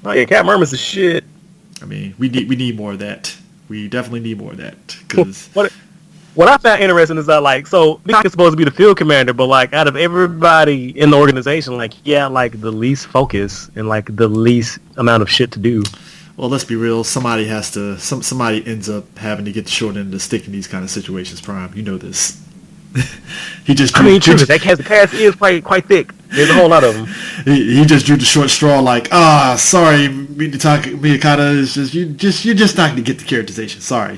Oh yeah, Captain Irma's the shit. I mean, we need more of that. We definitely need more of that because what I found interesting is that, like, so Tiga is supposed to be the field commander, but like out of everybody in the organization, like, yeah, like the least focus and like the least amount of shit to do. Well, let's be real. Somebody has to. Somebody ends up having to get the short end of the stick in these kind of situations. Prime, you know this. He just. True. That cast is quite thick. There's a whole lot of them. He just drew the short straw. Like, sorry, Miyakata is you're just not gonna get the characterization. Sorry.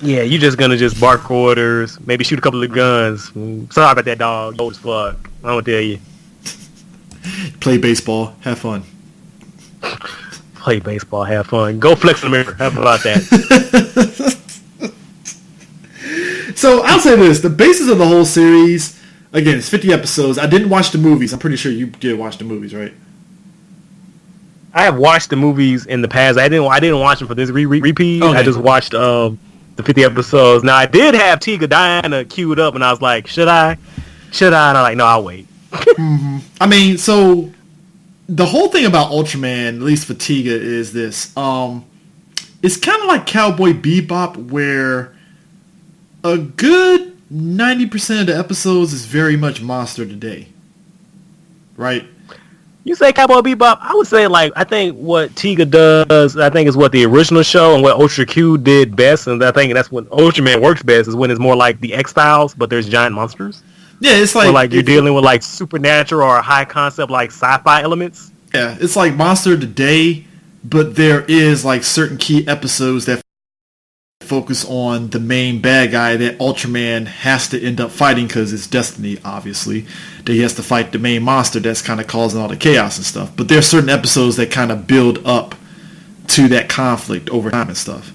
Yeah, you're just gonna just bark orders, maybe shoot a couple of guns. Sorry about that, dog. Old as fuck. I don't tell you. Play baseball. Have fun. Play baseball, have fun. Go flex in the mirror. How about that? So I'll say this: the basis of the whole series, again, it's 50 episodes. I didn't watch the movies. I'm pretty sure you did watch the movies, right? I have watched the movies in the past. I didn't watch them for this repeat. Okay. I just watched the 50 episodes. Now I did have Tiga Diana queued up, and I was like, should I? And I'm like, no, I'll wait. Mm-hmm. I mean, so. The whole thing about Ultraman, at least for Tiga, is this. It's kind of like Cowboy Bebop, where a good 90% of the episodes is very much Monster Today. Right? You say Cowboy Bebop, I would say, like, I think what Tiga does, I think is what the original show and what Ultra Q did best, and I think that's when Ultraman works best, is when it's more like the X-Files, but there's giant monsters. Yeah, it's like... Or like you're dealing with like supernatural or high concept like sci-fi elements. Yeah, it's like Monster Today, but there is like certain key episodes that focus on the main bad guy that Ultraman has to end up fighting because it's destiny, obviously. That he has to fight the main monster that's kind of causing all the chaos and stuff. But there are certain episodes that kind of build up to that conflict over time and stuff.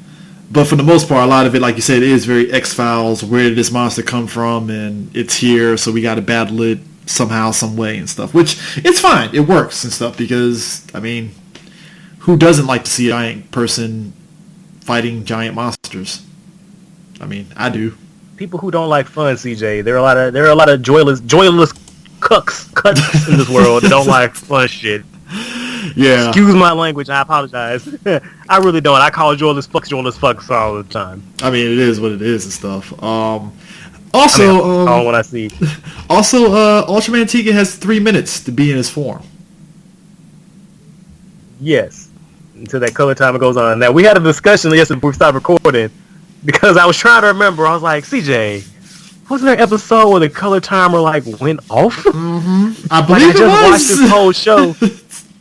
But for the most part, a lot of it, like you said, is very X-Files. Where did this monster come from? And it's here, so we got to battle it somehow, some way and stuff. Which, it's fine. It works and stuff because, I mean, who doesn't like to see a giant person fighting giant monsters? I mean, I do. People who don't like fun, CJ. There are a lot of joyless cucks in this world that don't like fun shit. Yeah. Excuse my language. I apologize. I really don't. I call joyless fucks all the time. I mean, it is what it is and stuff. All what I see. Also, Ultraman Tiga has 3 minutes to be in his form. Yes. Until that color timer goes on. Now, we had a discussion yesterday before we started recording because I was trying to remember. I was like, CJ, wasn't there an episode where the color timer like went off? Mm-hmm. I believe it was. I just watched this whole show.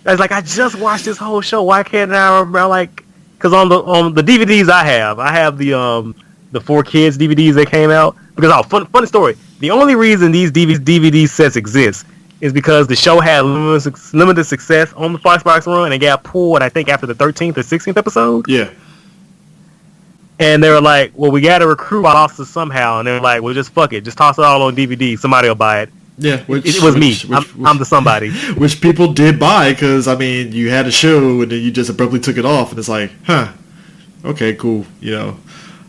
I was like, I just watched this whole show. Why can't I remember? Like, because on the DVDs I have the 4Kids DVDs that came out. Because funny story. The only reason these DVD sets exist is because the show had limited success on the Foxbox run and got pulled, I think, after the 13th or 16th episode. Yeah. And they were like, well, we got to recruit bosses somehow. And they were like, well, just fuck it. Just toss it all on DVD. Somebody will buy it. Yeah. It was me. I'm the somebody. Which people did buy because, I mean, you had a show and then you just abruptly took it off. And it's like, okay, cool, you know.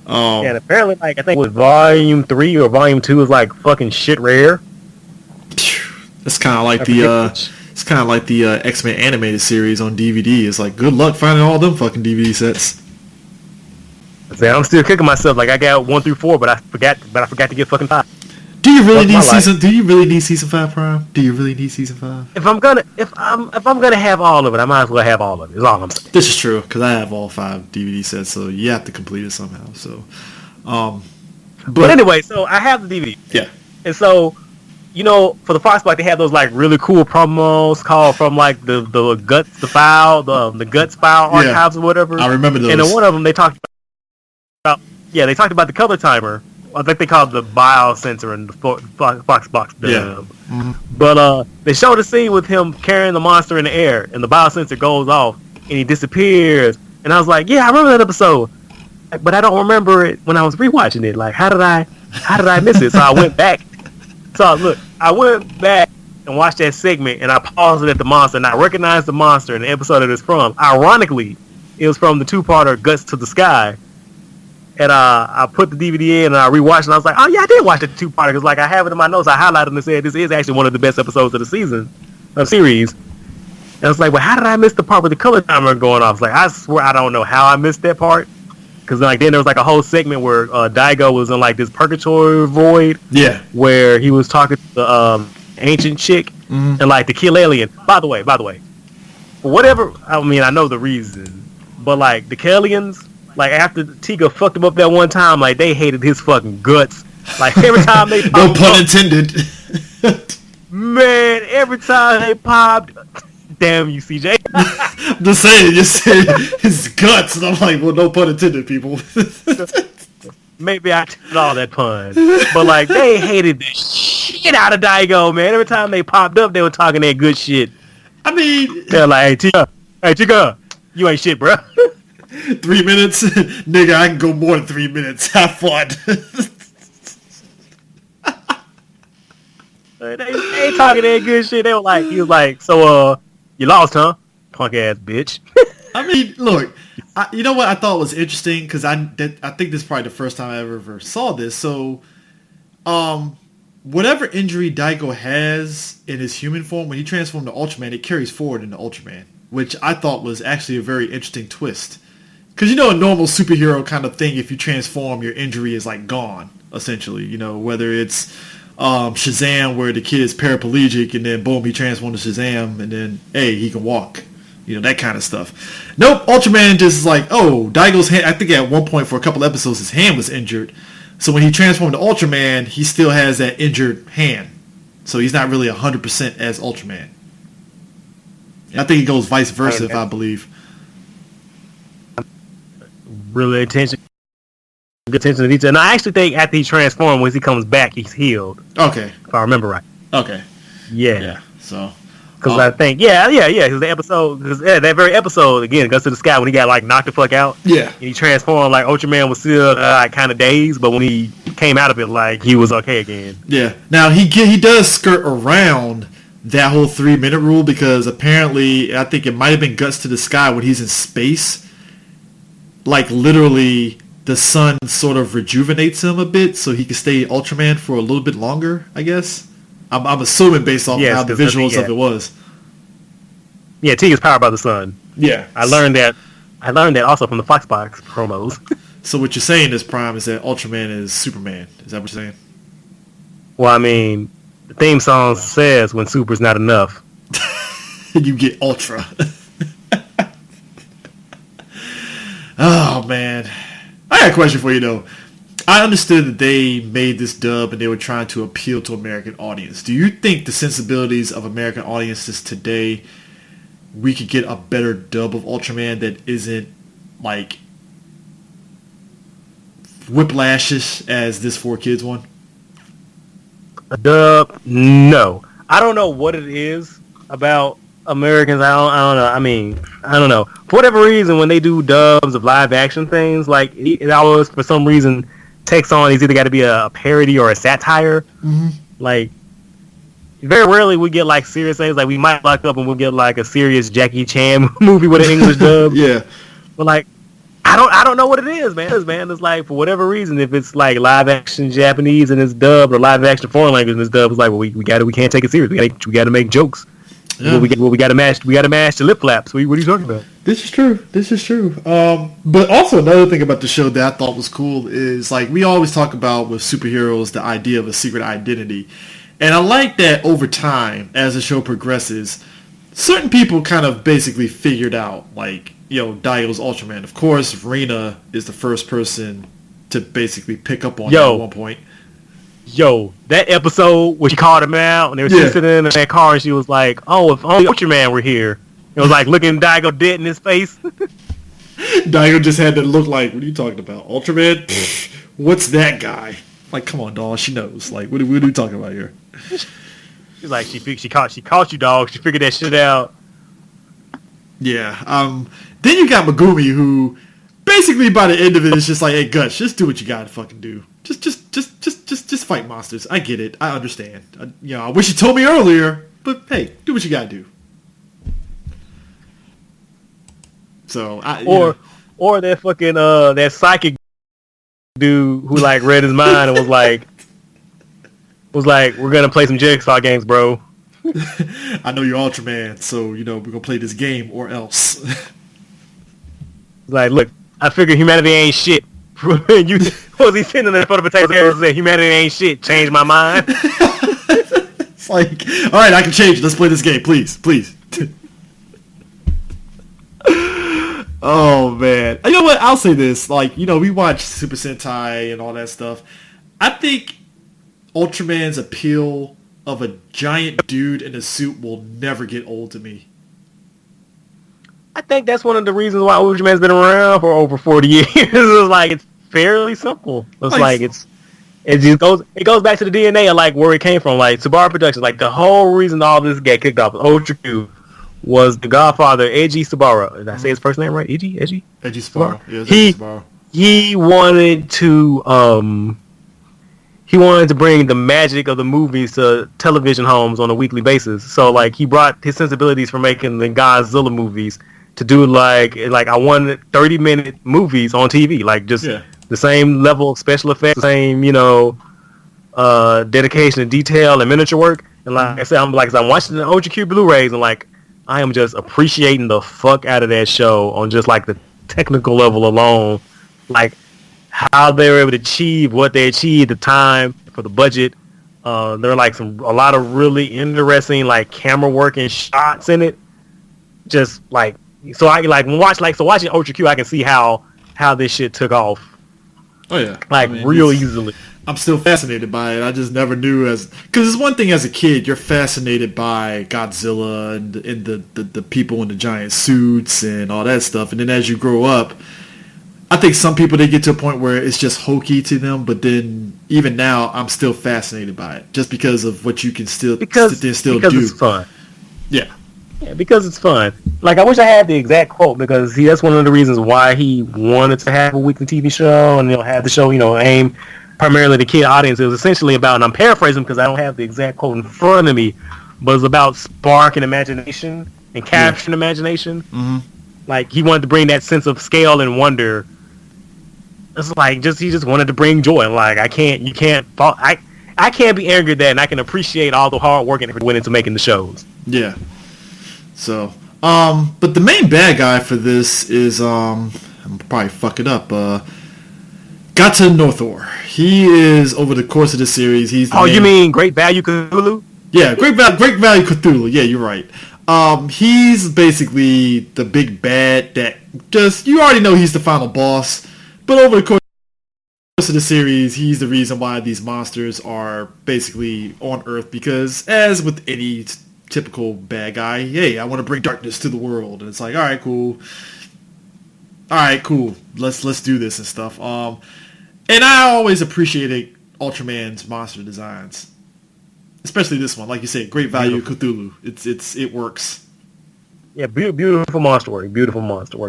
And apparently, like, I think with Volume 3 or Volume 2 is like fucking shit rare. It's kind of like the X-Men animated series on DVD. It's like, good luck finding all them fucking DVD sets. I'm still kicking myself. Like, I got 1 through 4, but I forgot to get fucking 5. Do you really need season 5, Prime? Do you really need season 5? If I'm gonna have all of it, I might as well have all of it. Is all I'm saying. This is true because I have all 5 DVD sets, so you have to complete it somehow. So, but anyway, so I have the DVD. Yeah. And so, you know, for the Fox Block, they have those like really cool promos called from like the Guts File archives or whatever. I remember those. And in one of them, they talked about the color timer. I think they called it the biosensor in the Fox Box. Yeah. Mm-hmm. But they showed a scene with him carrying the monster in the air, and the biosensor goes off, and he disappears. And I was like, yeah, I remember that episode, but I don't remember it when I was rewatching it. Like, how did I miss it? So I went back. I went back and watched that segment, and I paused it at the monster, and I recognized the monster in the episode it was from. Ironically, it was from the 2-parter Guts to the Sky. And I put the DVD in and I rewatched it and I was like, oh yeah, I did watch the 2-parter because like I have it in my notes. I highlighted and said this is actually one of the best episodes of the series. And I was like, well, how did I miss the part with the color timer going off? I was like, I swear I don't know how I missed that part. Because like then there was like a whole segment where Daigo was in like this purgatory void. Yeah. Where he was talking to the ancient chick and like the kill alien. By the way, for whatever, I mean I know the reason, but like the Killians, like after Tiga fucked him up that one time, like they hated his fucking guts. Like every time they no pun intended. Man, every time they popped, damn you, CJ. I'm just saying, you said his guts, and I'm like, well, no pun intended, people. Maybe I took all that pun, but like they hated the shit out of Daigo, man. Every time they popped up, they were talking that good shit. I mean, they're like, hey Tiga, you ain't shit, bro. 3 minutes, nigga. I can go more than 3 minutes. Have fun. They talking that good shit. They were like, he was like, so you lost, huh? Punk ass bitch. I mean, look, you know what I thought was interesting, because I think this is probably the first time I ever saw this. So, whatever injury Daigo has in his human form, when he transformed to Ultraman, it carries forward into Ultraman, which I thought was actually a very interesting twist. Because, you know, a normal superhero kind of thing, if you transform, your injury is like gone, essentially. You know, whether it's Shazam, where the kid is paraplegic, and then boom, he transforms to Shazam, and then hey, he can walk, you know, that kind of stuff. Nope, Ultraman just is like, oh, Daigo's hand. I think at one point for a couple episodes, his hand was injured, so when he transformed to Ultraman, he still has that injured hand, so he's not really 100% as Ultraman. And I think it goes vice versa, if I believe. Really good attention to detail. And I actually think after he transforms, once he comes back, he's healed. Okay. If I remember right. Okay. Yeah. So. Because I think, because the episode, that very episode, again, goes to the sky when he got, like, knocked the fuck out. Yeah. And he transformed, like, Ultraman was still, like, kind of dazed, but when he came out of it, like, he was okay again. Yeah. Now, he does skirt around that whole 3-minute rule, because apparently, I think it might have been Guts to the Sky when he's in space. Like, literally, the sun sort of rejuvenates him a bit, so he can stay Ultraman for a little bit longer, I guess. I'm assuming based off how the visuals of it was. Yeah, Tiga's powered by the sun. Yeah. I learned that also from the Foxbox promos. So what you're saying is, Prime, is that Ultraman is Superman. Is that what you're saying? Well, I mean, the theme song says when super's not enough. You get Ultra. Oh, man. I got a question for you, though. I understood that they made this dub and they were trying to appeal to American audience. Do you think the sensibilities of American audiences today, we could get a better dub of Ultraman that isn't, like, whiplashish as this 4Kids one? A dub? No. I don't know what it is about Americans. I don't know. I mean, I don't know. For whatever reason, when they do dubs of live action things, like, it always, for some reason, takes on, it's either got to be a parody or a satire. Mm-hmm. Like, very rarely we get, like, serious things. Like, we might lock up and we'll get, like, a serious Jackie Chan movie with an English dub. Yeah. But, like, I don't know what it is, man. It's like, for whatever reason, if it's, like, live action Japanese and it's dubbed, or live action foreign language and it's dubbed, it's like, well, we can't take it serious. We got to make jokes. Yeah. We got to match the lip flaps. What are you talking about? This is true. But also another thing about the show that I thought was cool is, like, we always talk about with superheroes the idea of a secret identity. And I like that over time, as the show progresses, certain people kind of basically figured out, like, you know, Daigo's Ultraman. Of course, Rina is the first person to basically pick up on that at one point. Yo, that episode where she called him out and they were sitting in that car and she was like, oh, if only Ultraman were here. It was like looking Daigo dead in his face. Daigo just had to look like, what are you talking about? Ultraman? Pfft, what's that guy? Like, come on, dog. She knows. Like, what are we talking about here? She's like, she caught you, dog. She figured that shit out. Yeah. Then you got Megumi, who basically by the end of it is just like, hey, Guts, just do what you gotta fucking do. Just fight monsters. I get it. I understand. I wish you told me earlier, but hey, do what you gotta do. So or that fucking that psychic dude who like read his mind and was like, we're gonna play some jigsaw games, bro. I know you're Ultraman, so we're gonna play this game or else. Like, look, I figure humanity ain't shit. You was he sitting there for the potato head and said humanity ain't shit? Change my mind. It's like, all right, I can change it. Let's play this game, please. Oh man, you know what? I'll say this: like, we watch Super Sentai and all that stuff. I think Ultraman's appeal of a giant dude in a suit will never get old to me. I think that's one of the reasons why Ultraman's been around for over 40 years. It's like it's fairly simple. It goes back to the DNA of like where it came from. Like Subaru Productions, like the whole reason all this got kicked off with Ultra Q was the Godfather Eiji Subaru. Did I say his first name right? Eiji Subaru. Yeah, Subaru. He wanted to bring the magic of the movies to television homes on a weekly basis. So like he brought his sensibilities for making the Godzilla movies to do like I wanted 30-minute movies on TV, like just the same level of special effects, the same dedication to detail and miniature work. And like I said, I'm watching the Ultra Q Blu-rays and like I am just appreciating the fuck out of that show on just like the technical level alone, like how they were able to achieve what they achieved, the time for the budget. There are like a lot of really interesting like camera work and shots in it. Just like so I like watching Ultra Q, I can see how this shit took off. Oh yeah, real easily. I'm still fascinated by it. I just never knew because it's one thing as a kid, you're fascinated by Godzilla and the people in the giant suits and all that stuff, and then as you grow up, I think some people they get to a point where it's just hokey to them, but then even now I'm still fascinated by it just because of what you can still do. Because it's fun. Yeah. Yeah, because it's fun. Like I wish I had the exact quote because that's one of the reasons why he wanted to have a weekly TV show and have the show aim primarily the kid audience. It was essentially about, and I'm paraphrasing because I don't have the exact quote in front of me, but it's about sparking imagination and capturing imagination. Mm-hmm. Like he wanted to bring that sense of scale and wonder. It's like he just wanted to bring joy. And like I can't be angry at that, and I can appreciate all the hard work and effort went into making the shows. Yeah. So, but the main bad guy for this is I'm probably fuck it up. Gata Northor. He is over the course of the series. He's the you mean Great Value Cthulhu? Yeah, Great Value Cthulhu. Yeah, you're right. He's basically the big bad that you already know he's the final boss. But over the course of the series, he's the reason why these monsters are basically on Earth. Because as with any typical bad guy, hey, I want to bring darkness to the world, and it's like, all right, cool. Let's do this and stuff. And I always appreciated Ultraman's monster designs, especially this one. Like you said, Great Value Cthulhu. It works. Yeah, beautiful monster work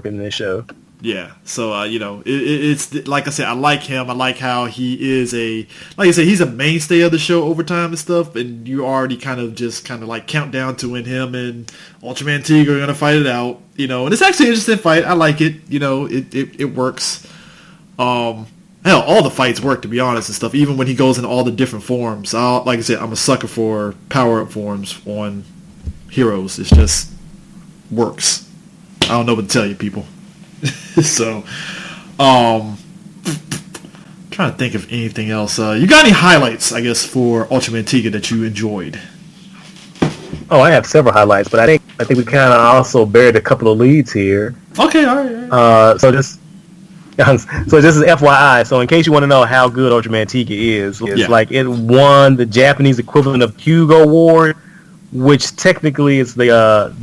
in this show. Yeah, so it's like I said, I like him. I like how he is he's a mainstay of the show over time and stuff. And you already kind of like count down to when him and Ultraman Tiga are gonna fight it out. And it's actually an interesting fight. I like it. It works. Hell, all the fights work, to be honest, and stuff. Even when he goes in all the different forms. Like I said, I'm a sucker for power-up forms on heroes. It just works. I don't know what to tell you, people. So, trying to think of anything else. You got any highlights, I guess, for Ultraman Tiga that you enjoyed? Oh, I have several highlights, but I think we kind of also buried a couple of leads here. Okay, all right. So this is FYI. So in case you want to know how good Ultraman Tiga is, like it won the Japanese equivalent of Hugo Award, which technically is the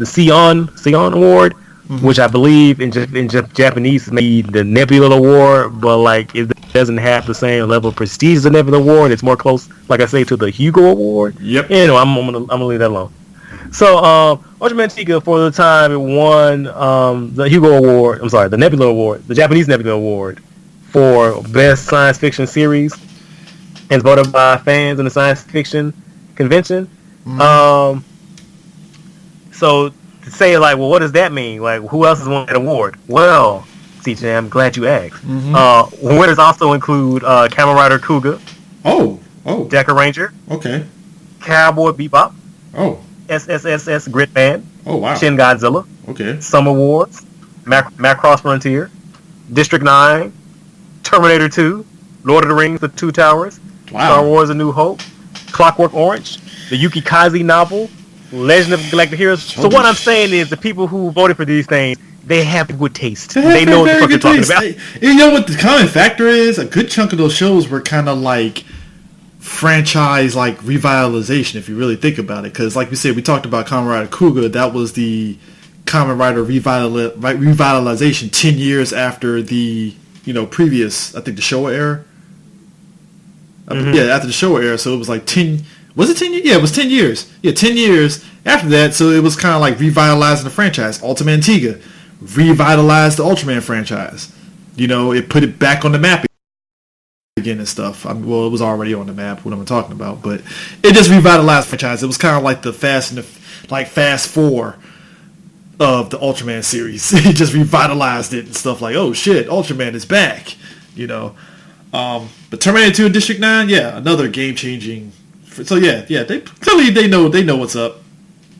Sion Award. Mm-hmm. Which I believe in Japanese is maybe the Nebula Award, but like it doesn't have the same level of prestige as the Nebula Award. It's more close, like I say, to the Hugo Award. Yep. Anyway, I'm gonna leave that alone. So Ultraman Tiga, for the time, it won the Hugo Award. I'm sorry, the Nebula Award, the Japanese Nebula Award for best science fiction series, and it's voted by fans in the science fiction convention. Mm-hmm. So. To say like, well, what does that mean? Like, who else has won that award? Well, CJ, I'm glad you asked. Mm-hmm. Winners also include Kamen Rider Kuuga. Oh. Decker Ranger. Okay. Cowboy Bebop. Oh. SSSS Gridman. Oh wow. Shin Godzilla. Okay. Summer Wars. Macross Frontier. District 9, Terminator 2, Lord of the Rings, The Two Towers, Star Wars: A New Hope, Clockwork Orange, the Yuki Kazi novel, Legend of Galactic Heroes. So what I'm saying is the people who voted for these things, they have good taste. They know what the fuck they're talking about. You know what the common factor is? A good chunk of those shows were kind of like franchise like revitalization, if you really think about it. Because like we said, we talked about Kamen Rider Kuuga. That was the Kamen Rider revitalization 10 years after the previous, I think, the Showa era. Yeah, after the Showa era. So it was like 10. Was it 10 years? Yeah, it was 10 years. Yeah, 10 years after that. So it was kind of like revitalizing the franchise. Ultraman Tiga revitalized the Ultraman franchise. It put it back on the map again and stuff. Well, it was already on the map, what I'm talking about, but it just revitalized the franchise. It was kind of like the Fast 4 of the Ultraman series. It just revitalized it and stuff like, oh shit, Ultraman is back. But Terminator 2 and District 9, yeah, another game changing. So yeah, they clearly they know what's up.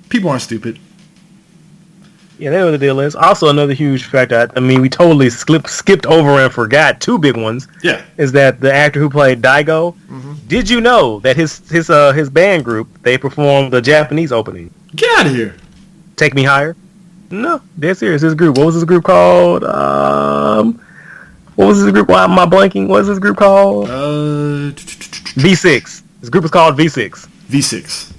People aren't stupid. Yeah, they know what the deal is. Also, another huge factor, we totally skipped over and forgot two big ones. Yeah. Is that the actor who played Daigo, did you know that his band group, they performed the Japanese opening? Get out of here. Take Me Higher? No, dead serious. His group. What was his group called? What was his group? Why am I blanking? What was his group called? V6. His group was called V6. V6.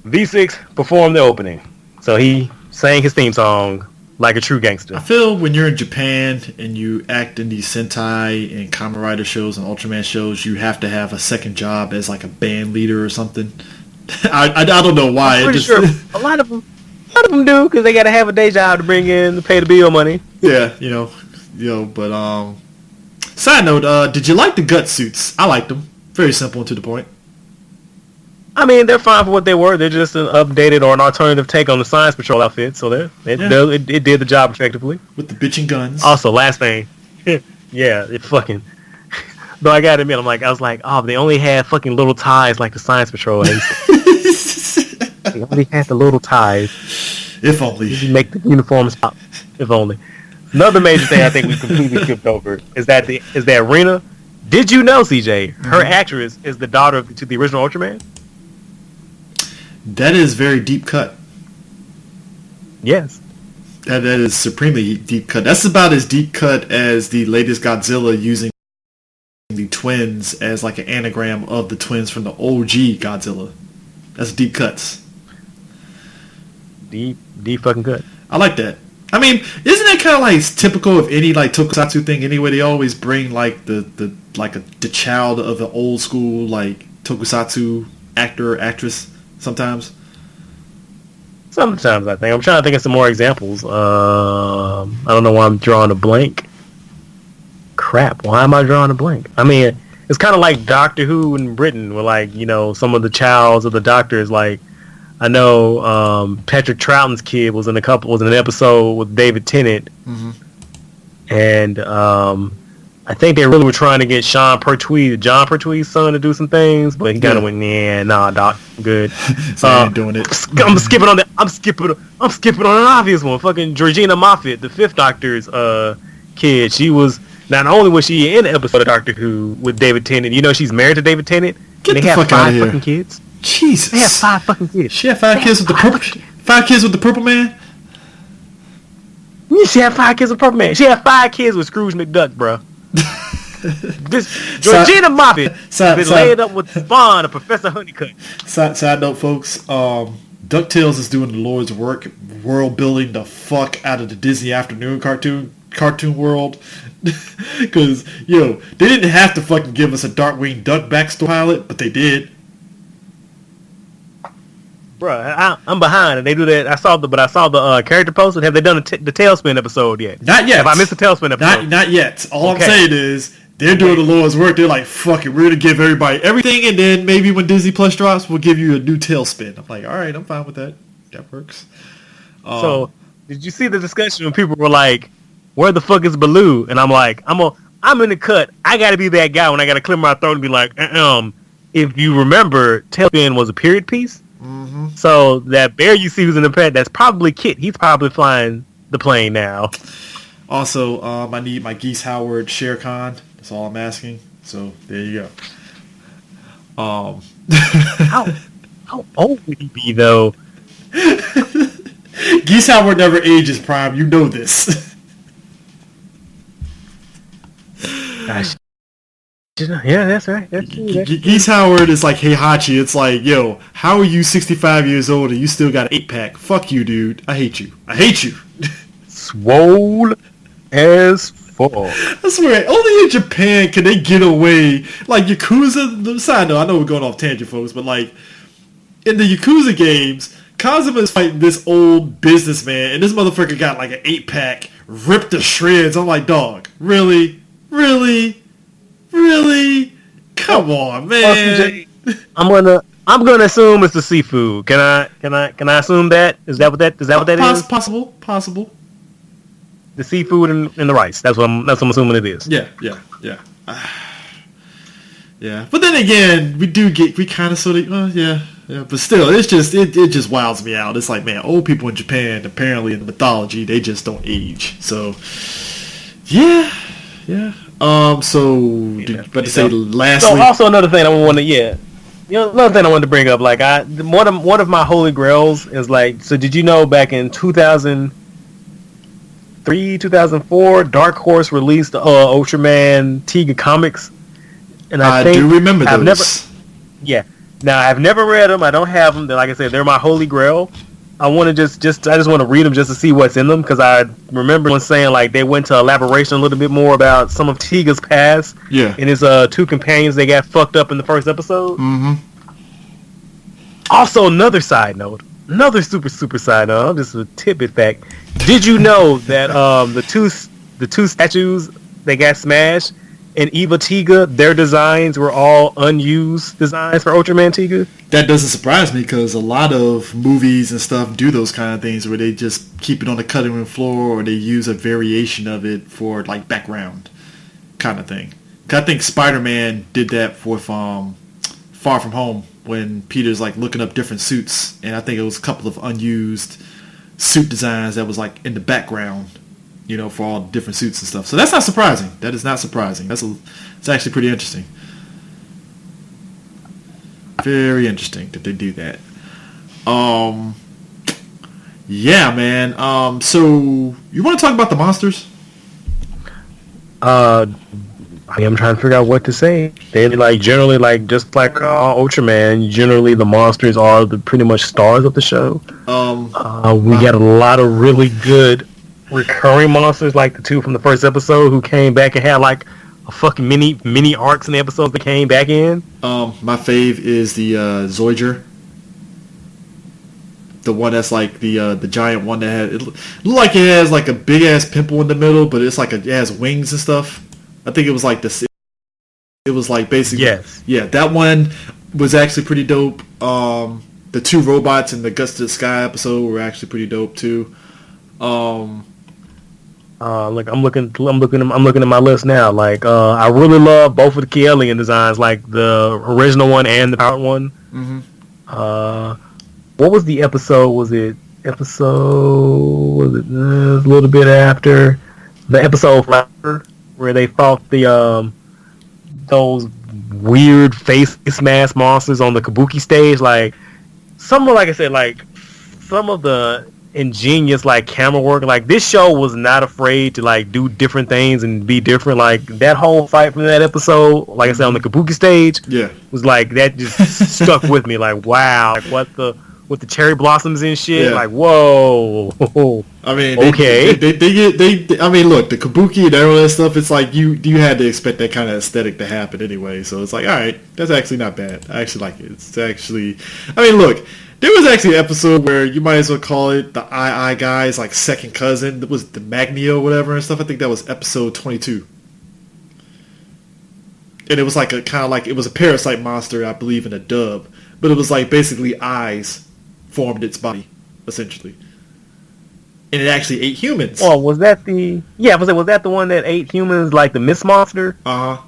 V6 performed the opening. So he sang his theme song like a true gangster. I feel when you're in Japan and you act in these Sentai and Kamen Rider shows and Ultraman shows, you have to have a second job as like a band leader or something. I don't know why. I'm pretty sure a lot of them do, because they got to have a day job to bring in to pay the bill money. Yeah, but side note, did you like the gut suits? I liked them. Very simple and to the point. They're fine for what they were. They're just an updated or an alternative take on the Science Patrol outfit, so it did the job effectively. With the bitchin' guns. Also, last thing. Yeah, it fucking... Though I gotta admit, I was like, oh, they only had fucking little ties like the Science Patrol. They only had the little ties. If only. You make the uniforms pop. If only. Another major thing I think we completely skipped over is that Rena. Did you know, CJ, her actress is the daughter to the original Ultraman? That is very deep cut. Yes. That is supremely deep cut. That's about as deep cut as the latest Godzilla using the twins as like an anagram of the twins from the OG Godzilla. That's deep cuts. Deep fucking cut. I like that. Isn't that kind of like typical of any like tokusatsu thing anyway? They always bring like the child of the old school like tokusatsu actor or actress sometimes. Sometimes I think. I'm trying to think of some more examples. I don't know why I'm drawing a blank. Crap, why am I drawing a blank? It's kind of like Doctor Who in Britain, where some of the childs of the doctors, like I know Patrick Troughton's kid was in an episode with David Tennant, and I think they really were trying to get John Pertwee's son, to do some things, but he kind of went, nah, Doc, I'm good. So I ain't doing it. I'm skipping on that. I'm skipping on an obvious one. Fucking Georgina Moffat, the Fifth Doctor's kid. She was not only was she in the episode of Doctor Who with David Tennant. She's married to David Tennant. Get and the fuck out of here. They have 5 fucking kids. Jesus. They have 5 fucking kids. She had 5 kids with the purple. 5 kids with the Purple Man. She had 5 kids with Purple Man. She had 5 kids with Scrooge McDuck, bro. This Georgina Moffat been laid up with Spawn of Professor Honeycutt. Side note, folks. DuckTales is doing the Lord's work, world building the fuck out of the Disney afternoon cartoon world. Because they didn't have to fucking give us a Darkwing Duck backstory pilot, but they did. Bruh, I'm behind, and they do that. I saw the character posted. Have they done the Tailspin episode yet? Not yet. Have I missed the Tailspin episode? Not yet. All I'm saying is they're doing the Lord's work. They're like, fuck it, we're gonna give everybody everything, and then maybe when Disney Plus drops, we'll give you a new Tailspin. I'm like, all right, I'm fine with that. That works. So, did you see the discussion when people were like, "Where the fuck is Baloo?" And I'm like, I'm in the cut. I gotta be that guy when I gotta clear my throat and be like, if you remember, Tailspin was a period piece. So that bear you see who's in the pet, that's probably Kit. He's probably flying the plane now. Also, I need my Geese Howard Shere Khan. That's all I'm asking. So there you go. How old would he be though? Geese Howard never ages, Prime. You know this. Gosh. Yeah, that's right. That's true. Geese Howard is like Heihachi. It's like, yo, how are you 65 years old and you still got an 8-pack? Fuck you, dude. I hate you. I hate you. Swole as fuck. I swear, only in Japan can they get away. Like Yakuza, side note, I know we're going off tangent, folks, but like in the Yakuza games, Kazuma is fighting this old businessman, and this motherfucker got like an 8-pack, ripped to shreds. I'm like, dog, really? Come on, man. I'm gonna assume it's the seafood. Can I assume that? Is that what that is? Possible. The seafood and the rice. That's what I'm assuming it is. Yeah. Yeah. But then again, we kind of sort of yeah. But still, it just wows me out. It's like, man, old people in Japan, apparently in the mythology, they just don't age. So yeah. But to say lastly. So also another thing I wanted to bring up, like one of my holy grails is like, so did you know back in 2003, 2004, Dark Horse released Ultraman Tiga comics, and I do remember those. Now I've never read them. I don't have them. Like I said, they're my holy grail. I want to I just want to read them just to see what's in them, because I remember one saying like they went to elaboration a little bit more about some of Tiga's past. Yeah. And his two companions, they got fucked up in the first episode. Mm-hmm. Also, another super side note. Just a tidbit fact. Did you know that the two statues that got smashed in Eva Tiga, their designs were all unused designs for Ultraman Tiga? That doesn't surprise me, because a lot of movies and stuff do those kind of things where they just keep it on the cutting room floor, or they use a variation of it for like background kind of thing. I think Spider-Man did that for Far From Home, when Peter's like looking up different suits, and I think it was a couple of unused suit designs that was like in the background, for all different suits and stuff. So that's not surprising. That is not surprising. It's actually pretty interesting. Very interesting that they do that. Yeah, man. So you want to talk about the monsters? I am trying to figure out what to say. They generally just like Ultraman. Generally, the monsters are pretty much stars of the show. We got a lot of really good recurring monsters, like the two from the first episode who came back and had like a fucking mini arcs in the episodes that came back in. My fave is the Zoiger. The one that's like the giant one that had it looked like it has like a big ass pimple in the middle, but it's like it has wings and stuff. I think it was like this. It was like basically yeah. That one was actually pretty dope. The two robots in the Guts to the Sky episode were actually pretty dope too. Look, I'm looking at my list now. Like, I really love both of the key alien designs, like the original one and the powered one. Mm-hmm. What was the episode? Was it a little bit after the episode where they fought those weird face mask monsters on the Kabuki stage? Like, some of the ingenious camera work. Like, this show was not afraid to do different things and be different. Like, that whole fight from that episode, like I said, on the Kabuki stage, was like that just stuck with me. Like, wow, with the cherry blossoms and shit. Like, whoa. I mean, okay. I mean, look, the Kabuki and all that stuff. It's like you had to expect that kind of aesthetic to happen anyway. So it's like, all right, that's actually not bad. I actually like it. It's actually, I mean, look. There was actually an episode where you might as well call it the II guy's second cousin. That was the Magneto or whatever and stuff. I think that was episode 22. And it was it was a parasite monster, I believe, in a dub. But it was basically eyes formed its body, essentially. And it actually ate humans. Oh, was that the... Yeah, was that the one that ate humans, like the Mist Monster? Uh-huh.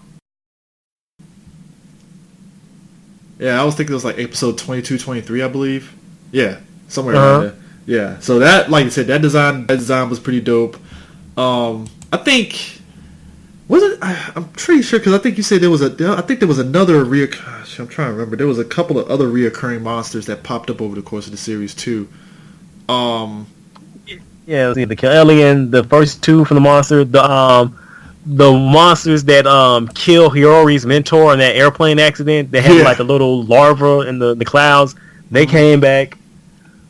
Yeah, I was thinking it was episode 22, 23, I believe. Yeah, somewhere around there. Yeah, so that, like I said, that design was pretty dope. I think was it? I'm pretty sure because I think you said there was another Gosh, I'm trying to remember. There was a couple of other reoccurring monsters that popped up over the course of the series too. Yeah, it was either Alien, the first two from the monster, the monsters that kill Hiyori's mentor in that airplane accident. They had like a little larva in the clouds. They came back.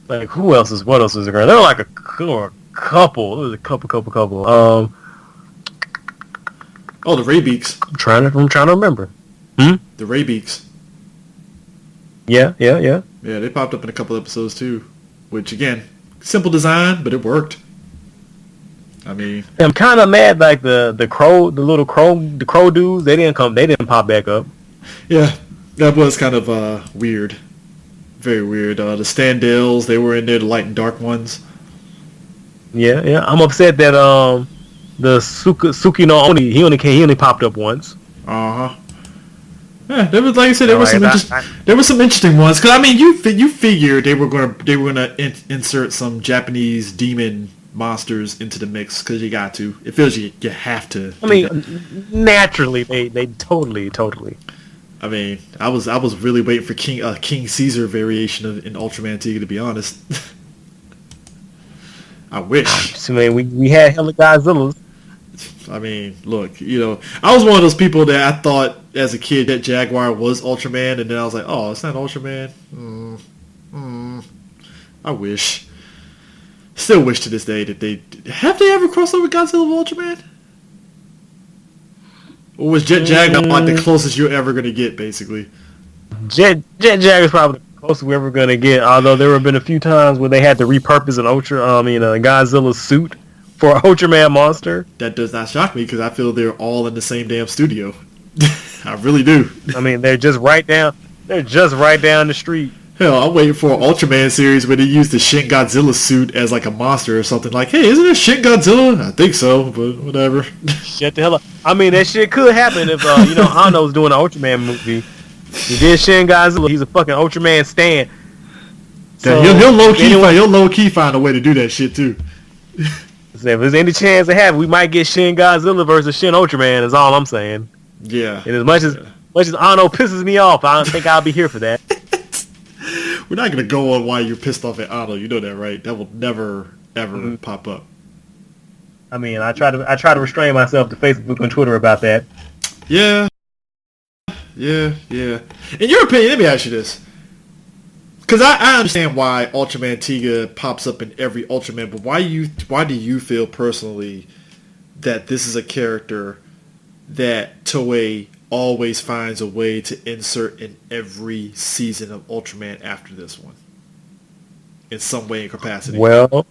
Like what else is there? There were like a couple. There was a couple. Oh, the Raybeaks. I'm trying to remember. The Raybeaks. Yeah. Yeah, they popped up in a couple episodes too. Which again, simple design, but it worked. I mean, I'm kind of mad. Like the crow dudes. They didn't pop back up. Yeah, that was kind of weird. Very weird. The Standales, they were in there, the light and dark ones. Yeah. I'm upset that the Suki no Oni he only popped up once. Yeah, there was, like I said, there were some interesting ones. Because I mean, you figured they were gonna insert some Japanese demon monsters into the mix because you got to. It feels you have to. I mean, naturally they totally. I mean, I was really waiting for King Caesar variation in Ultraman Tiga, to be honest. I wish. I mean, we had hella Godzillas. I mean, look, I was one of those people that I thought as a kid that Jaguar was Ultraman, and then I was like, oh, it's not Ultraman. I wish. Still wish to this day that they ever crossed over Godzilla with Ultraman? Or was Jet Jaguar like the closest you're ever going to get, basically? Jet Jaguar is probably the closest we're ever going to get, although there have been a few times where they had to repurpose a Godzilla suit for an Ultraman monster. That does not shock me because I feel they're all in the same damn studio. I really do. I mean, they're just right down the street. Hell, I'm waiting for an Ultraman series where they use the Shin Godzilla suit as like a monster or something. Like, hey, isn't it Shin Godzilla? I think so, but whatever. Shut the hell up. I mean, that shit could happen if Ano's doing an Ultraman movie. He did Shin Godzilla. He's a fucking Ultraman stan. So, he'll low key find a way to do that shit too. So if there's any chance to have, we might get Shin Godzilla versus Shin Ultraman. Is all I'm saying. Yeah. And as much as Ano pisses me off, I don't think I'll be here for that. We're not gonna go on why you're pissed off at Ano. You know that, right? That will never ever pop up. I mean, I try to restrain myself to Facebook and Twitter about that. Yeah. In your opinion, let me ask you this. Because I understand why Ultraman Tiga pops up in every Ultraman, but why do you feel personally that this is a character that Toei always finds a way to insert in every season of Ultraman after this one? In some way and capacity. Well,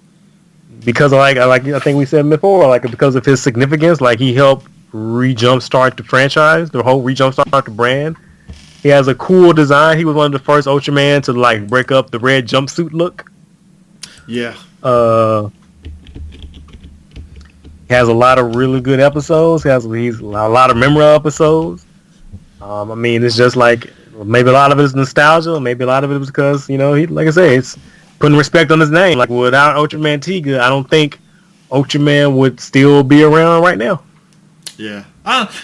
because I think we said before, because of his significance, he helped re-jumpstart the franchise, the whole re-jumpstart the brand. He has a cool design. He was one of the first Ultraman to break up the red jumpsuit look. Yeah. He has a lot of really good episodes. He's a lot of memorable episodes. I mean, it's just maybe a lot of it is nostalgia. Maybe a lot of it is because he, like I say, it's putting respect on his name. Without Ultraman Tiga, I don't think Ultraman would still be around right now. Yeah.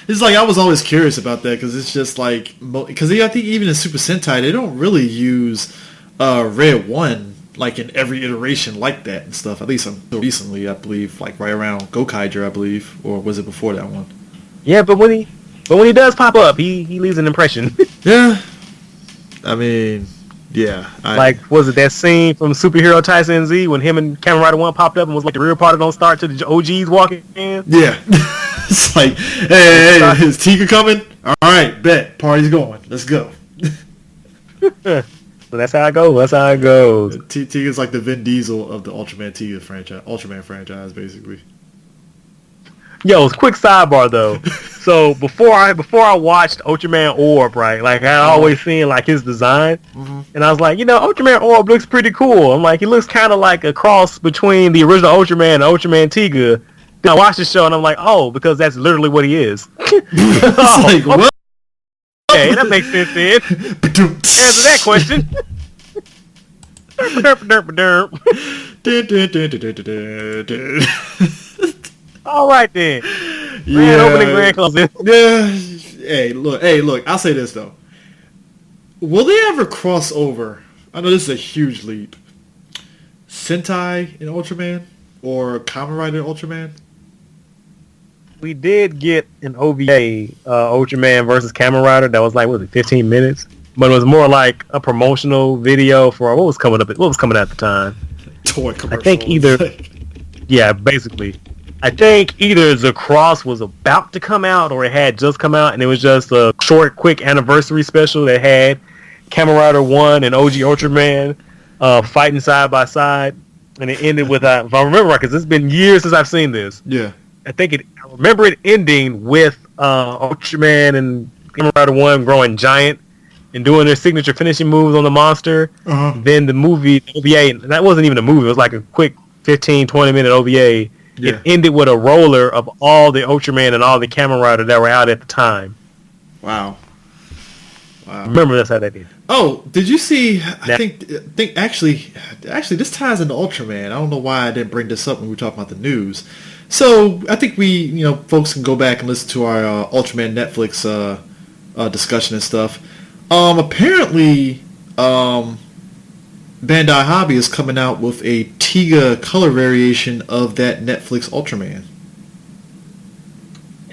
It's I was always curious about that because it's just because I think even in Super Sentai they don't really use Red 1 in every iteration like that and stuff. At least until recently, I believe, right around Gokaiger, I believe, or was it before that one? Yeah, but when he does pop up, he leaves an impression. Yeah. I mean, yeah. Was it that scene from Superhero Tyson Z when him and Kamen Rider 1 popped up and was the real party don't start till the OGs walking in? Yeah. It's hey, is Tiga coming? All right, bet. Party's going. Let's go. So that's how it goes. Tiga's like the Vin Diesel of the Ultraman franchise, basically. Yo, quick sidebar though. So before I watched Ultraman Orb, right? I always seen his design, and I was like, Ultraman Orb looks pretty cool. I'm he looks kind of like a cross between the original Ultraman and Ultraman Tiga. Then I watched the show and I'm like, oh, because that's literally what he is. What? Okay, that makes sense then. Answer that question. All right then. Yeah. Grand opening, grand closing. Yeah. Hey, look. I'll say this though. Will they ever cross over? I know this is a huge leap. Sentai in Ultraman or Kamen Rider Ultraman? We did get an OVA, Ultraman versus Kamen Rider. That was like, what was it, 15 minutes? But it was more like a promotional video for what was coming up. What was coming out at the time? Toy commercial. I think either. Yeah, basically. I think either The Cross was about to come out or it had just come out, and it was just a short, quick anniversary special that had Kamen Rider 1 and OG Ultraman fighting side by side, and it ended with, if I remember right, because it's been years since I've seen this. Yeah. I remember it ending with Ultraman and Kamen Rider 1 growing giant and doing their signature finishing moves on the monster. Uh-huh. Then the movie, OVA, and that wasn't even a movie, it was like a quick 15, 20-minute OVA. Yeah. It ended with a roller of all the Ultraman and all the Kamen Rider that were out at the time. Wow. Remember, that's how that did. Oh, did you see? I think actually, this ties into Ultraman. I don't know why I didn't bring this up when we were talking about the news. So I think folks can go back and listen to our Ultraman Netflix discussion and stuff. Apparently, Bandai Hobby is coming out with a Tiga color variation of that Netflix Ultraman.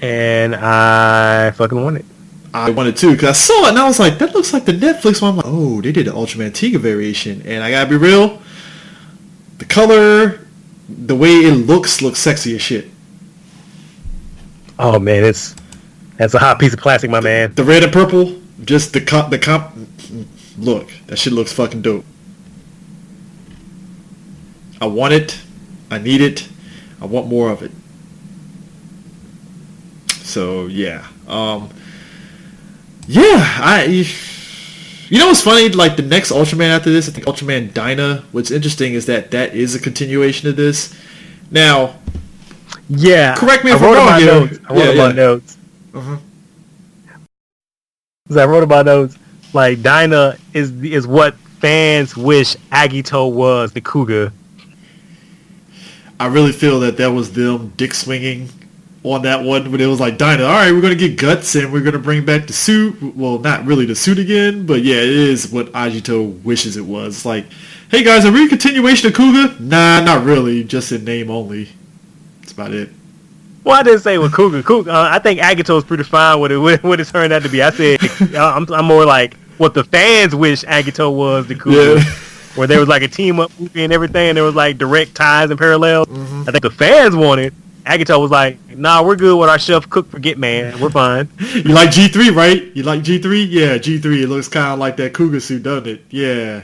And I fucking want it. I wanted to, because I saw it and I was like, that looks like the Netflix one. I'm like, oh, they did an Ultraman Tiga variation. And I gotta be real, the color, the way it looks sexy as shit. Oh man, that's a hot piece of plastic, my man. The red and purple, just the comp. Look, that shit looks fucking dope. I want it. I need it. I want more of it. So yeah, you know what's funny? Like the next Ultraman after this, I think Ultraman Dyna. What's interesting is that is a continuation of this. Now, yeah, correct me if I'm wrong here. I wrote about notes. Uh-huh. I wrote about notes. Like Dyna is what fans wish Agito was the Kuuga. I really feel that was them dick swinging on that one when it was like, Dyna, all right, we're going to get guts and we're going to bring back the suit. Well, not really the suit again, but yeah, it is what Agito wishes it was. It's like, hey guys, are we a continuation of Kuuga? Nah, not really, just in name only. That's about it. Well, I didn't say with Kuuga. I think Agito is pretty fine with it turned out to be. I said, I'm more like what the fans wish Agito was the Kuuga. Yeah. Where there was like a team up movie and everything, and there was like direct ties and parallels. Mm-hmm. I think the fans wanted. Agito was like, nah, we're good with our chef cook forget man. We're fine. You like G3, right? You like G3? Yeah, G3. It looks kind of like that Kuuga suit, doesn't it? Yeah.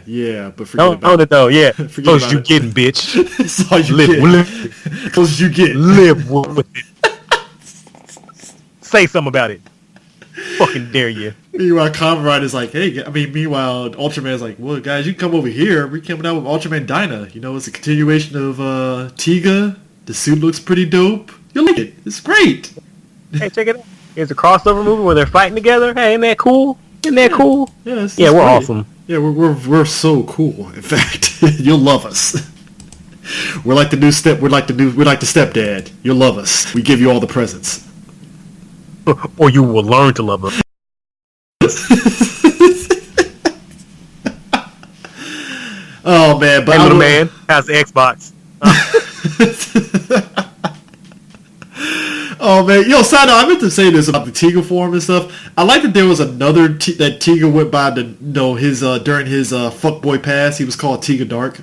But forget about it. Though, yeah. Those you getting, bitch. That's all you get. Those you get. Live with it. Say something about it. Fucking dare you. Meanwhile, Kamen Rider's like, meanwhile, Ultraman's like, well, guys, you can come over here. We're coming out with Ultraman Dyna. You know, it's a continuation of Tiga. The suit looks pretty dope. You'll like it. It's great. Hey, check it out. It's a crossover movie where they're fighting together. Hey, isn't that cool? Cool? Yeah, we're great. awesome. Yeah, we're so cool. In fact, you'll love us. We're like the new step. We're like the stepdad. You'll love us. We give you all the presents. Or you will learn to love us. Oh man, but hey, little man, how's the Xbox? Oh man, side note, I meant to say this about the Tiga form and stuff. I like that there was another that Tiga went by his during his fuckboy pass. He was called Tiga Dark.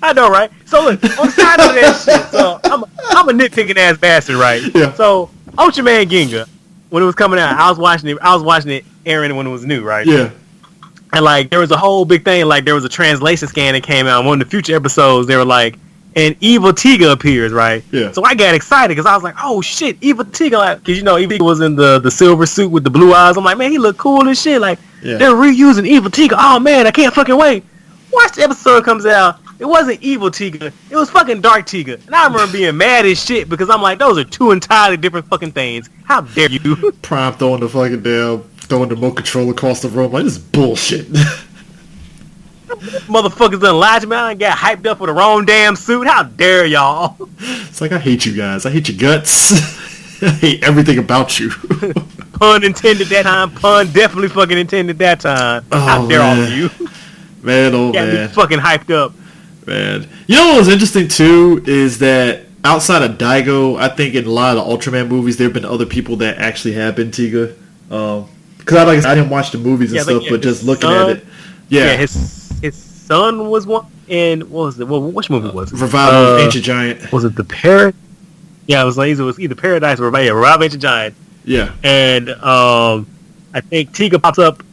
I know, right? So look, on the side of that shit, so I'm a nitpicking ass bastard, right? Yeah. So Ultraman Ginga, when it was coming out, I was watching it airing when it was new, right? Yeah. And like there was a whole big thing, like there was a translation scan that came out. In one of the future episodes, they were like, and evil Tiga appears, right? Yeah. So I got excited because I was like, oh shit, evil Tiga, because evil Tiga was in the silver suit with the blue eyes. I'm like, man, he look cool as shit. Like they're reusing evil Tiga. Oh man, I can't fucking wait. Watch the episode comes out. It wasn't evil Tiga. It was fucking dark Tiga. And I remember being mad as shit because I'm like, those are two entirely different fucking things. How dare you? Prime throwing the fucking throwing the remote control across the room. Like, this is bullshit. Motherfuckers done lied to me. I done got hyped up for the wrong damn suit. How dare y'all? It's like, I hate you guys. I hate your guts. I hate everything about you. Pun intended that time. Pun definitely fucking intended that time. Oh, How dare all of you? Man, oh Got man. me fucking hyped up. Man. You know what was interesting too is that outside of Daigo, I think in a lot of the Ultraman movies, there have been other people that actually have been Tiga. Because I didn't watch the movies and stuff, but just looking at it. Yeah, his son was one. And what was it? Which movie was it? Revival of Ancient Giant. Was it the Parrot? Yeah, it was either Paradise or Revival of Ancient Giant. Yeah. And I think Tiga pops up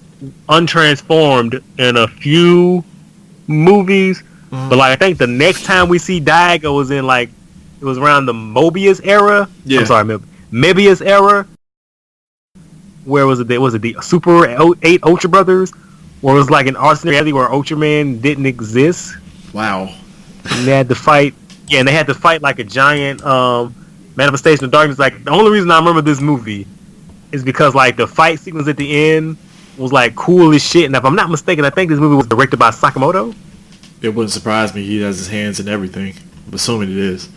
untransformed in a few movies. But like I think the next time we see Daigo was in like it was around the Mobius era. Yeah. I'm sorry, Mebius era. Where was it? Was it the Super 8 Ultra Brothers? Or it was like an alternate where Ultraman didn't exist. Wow. And they had to fight. Yeah, and they had to fight like a giant manifestation of darkness. Like the only reason I remember this movie is because like the fight sequence at the end was like cool as shit. And if I'm not mistaken, I think this movie was directed by Sakamoto. It wouldn't surprise me. He has his hands in everything. I'm assuming it is.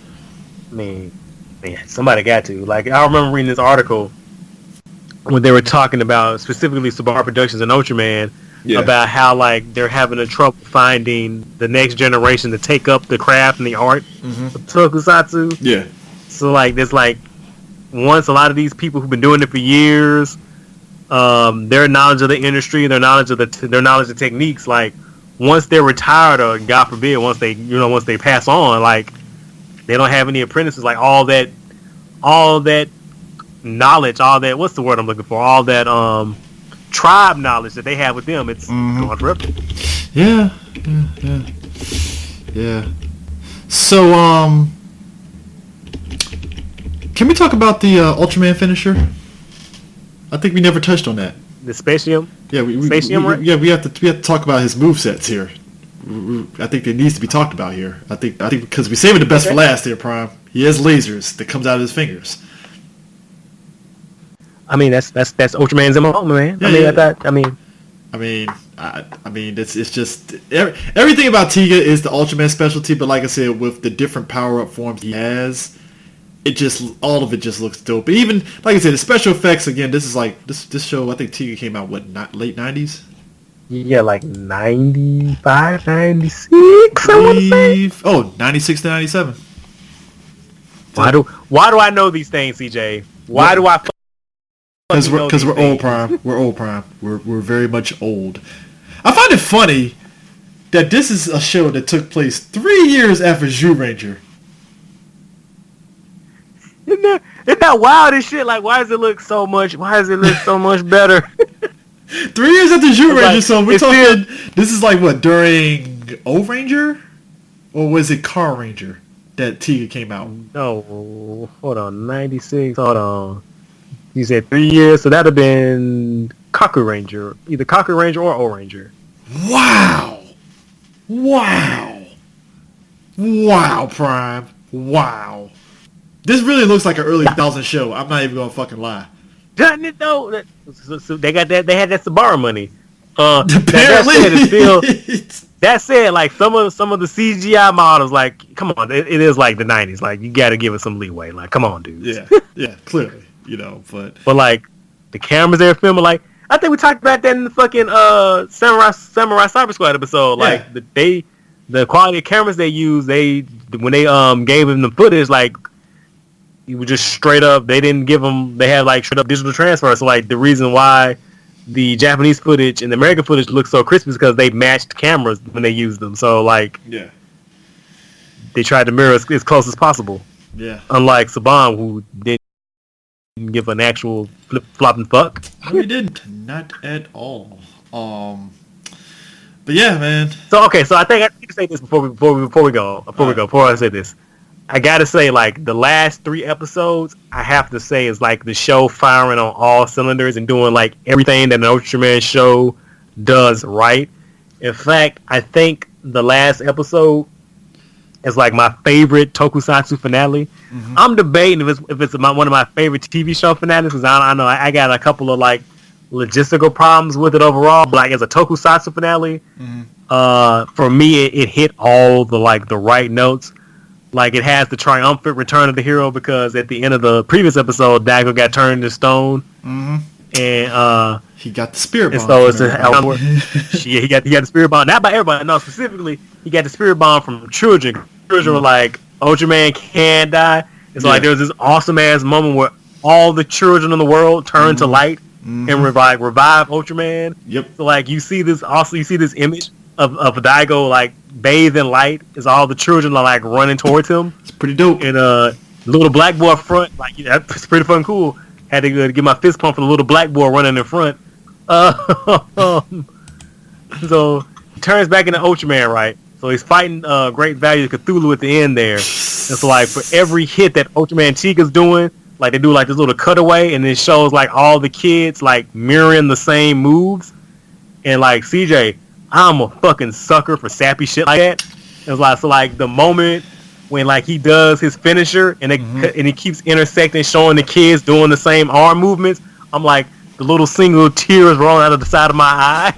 Man, somebody got to. Like I remember reading this article when they were talking about specifically Subaru Productions and Ultraman. Yeah. About how like they're having a trouble finding the next generation to take up the craft and the art of tokusatsu. Yeah. So like there's like once a lot of these people who've been doing it for years, their knowledge of the industry, their knowledge of techniques, like once they're retired or God forbid, once they pass on, like they don't have any apprentices. Like all that knowledge, all that what's the word I'm looking for? All that tribe knowledge that they have with them, it's gone forever. Yeah. So, can we talk about the Ultraman finisher? I think we never touched on that. The Spatium? Yeah, we have to talk about his movesets here. I think it needs to be talked about here. I think because we saving the best for last here, Prime. He has lasers that comes out of his fingers. I mean, that's Ultraman's MO, man. Yeah, I mean, it's just everything about Tiga is the Ultraman specialty. But like I said, with the different power up forms he has, all of it just looks dope. But even like I said, the special effects again. This is like this show. I think Tiga came out late 90s. Yeah, like 95, 96. I want to say. Oh, 96 to 97. Why do I know these things, CJ? Why do I? Because we're old, Prime. We're old, Prime. We're very much old. I find it funny that this is a show that took place 3 years after Zyuranger. Isn't that wild as shit? Like, why does it look so much better? 3 years after Zyuranger, so we're talking. This is like what, during O-Ranger, or was it Car Ranger that Tiga came out? No, hold on, 96. Hold on. You said 3 years, so that'd have been Kaku Ranger, either Kaku Ranger or O-Ranger. Wow, Prime. Wow. This really looks like an early 2000 show. I'm not even gonna fucking lie. Doesn't it though? So they got that. They had that Subaru money. Apparently. That said, like some of the CGI models, like come on, it is like the 90s. Like you got to give it some leeway. Like come on, dude. Yeah, clearly. You know, but like the cameras they're filming, like I think we talked about that in the fucking Samurai Cyber Squad episode. Like the quality of cameras they use, when they gave them the footage, like you were just straight up. They didn't give them. They had like straight up digital transfer. So like the reason why the Japanese footage and the American footage looks so crisp is because they matched cameras when they used them. So like they tried to mirror as close as possible. Yeah. Unlike Saban, who didn't give an actual flip-flopping fuck. No, he didn't. Not at all. But yeah, man. So I think I need to say this before I say this. I gotta say, like, the last 3 episodes, I have to say is like the show firing on all cylinders and doing like everything that an Ultraman show does right. In fact, I think the last episode is like my favorite tokusatsu finale. Mm-hmm. I'm debating if it's one of my favorite TV show finales because I know I got a couple of like logistical problems with it overall. But like as a tokusatsu finale, For me, it hit all the the right notes. Like, it has the triumphant return of the hero because at the end of the previous episode, Daigo got turned to stone, and he got the spirit bomb. And so it's he got the spirit bomb. Not by everybody, no. Specifically, he got the spirit bomb from children. Children were like, Ultraman can't die. And so there was this awesome ass moment where all the children in the world turn to light and revive Ultraman. Yep. So you see this image of Daigo bathed in light as all the children are running towards him. It's pretty dope. And little black boy up front, that's pretty fucking cool. Had to get my fist pumped for the little black boy running in front. So he turns back into Ultraman, right? So he's fighting Great Value Cthulhu at the end there. And so for every hit that Ultraman Tiga's doing, they do this little cutaway, and it shows all the kids mirroring the same moves. And CJ, I'm a fucking sucker for sappy shit like that. It's the moment when he does his finisher and and he keeps intersecting, showing the kids doing the same arm movements. I'm the little single tears rolling out of the side of my eye.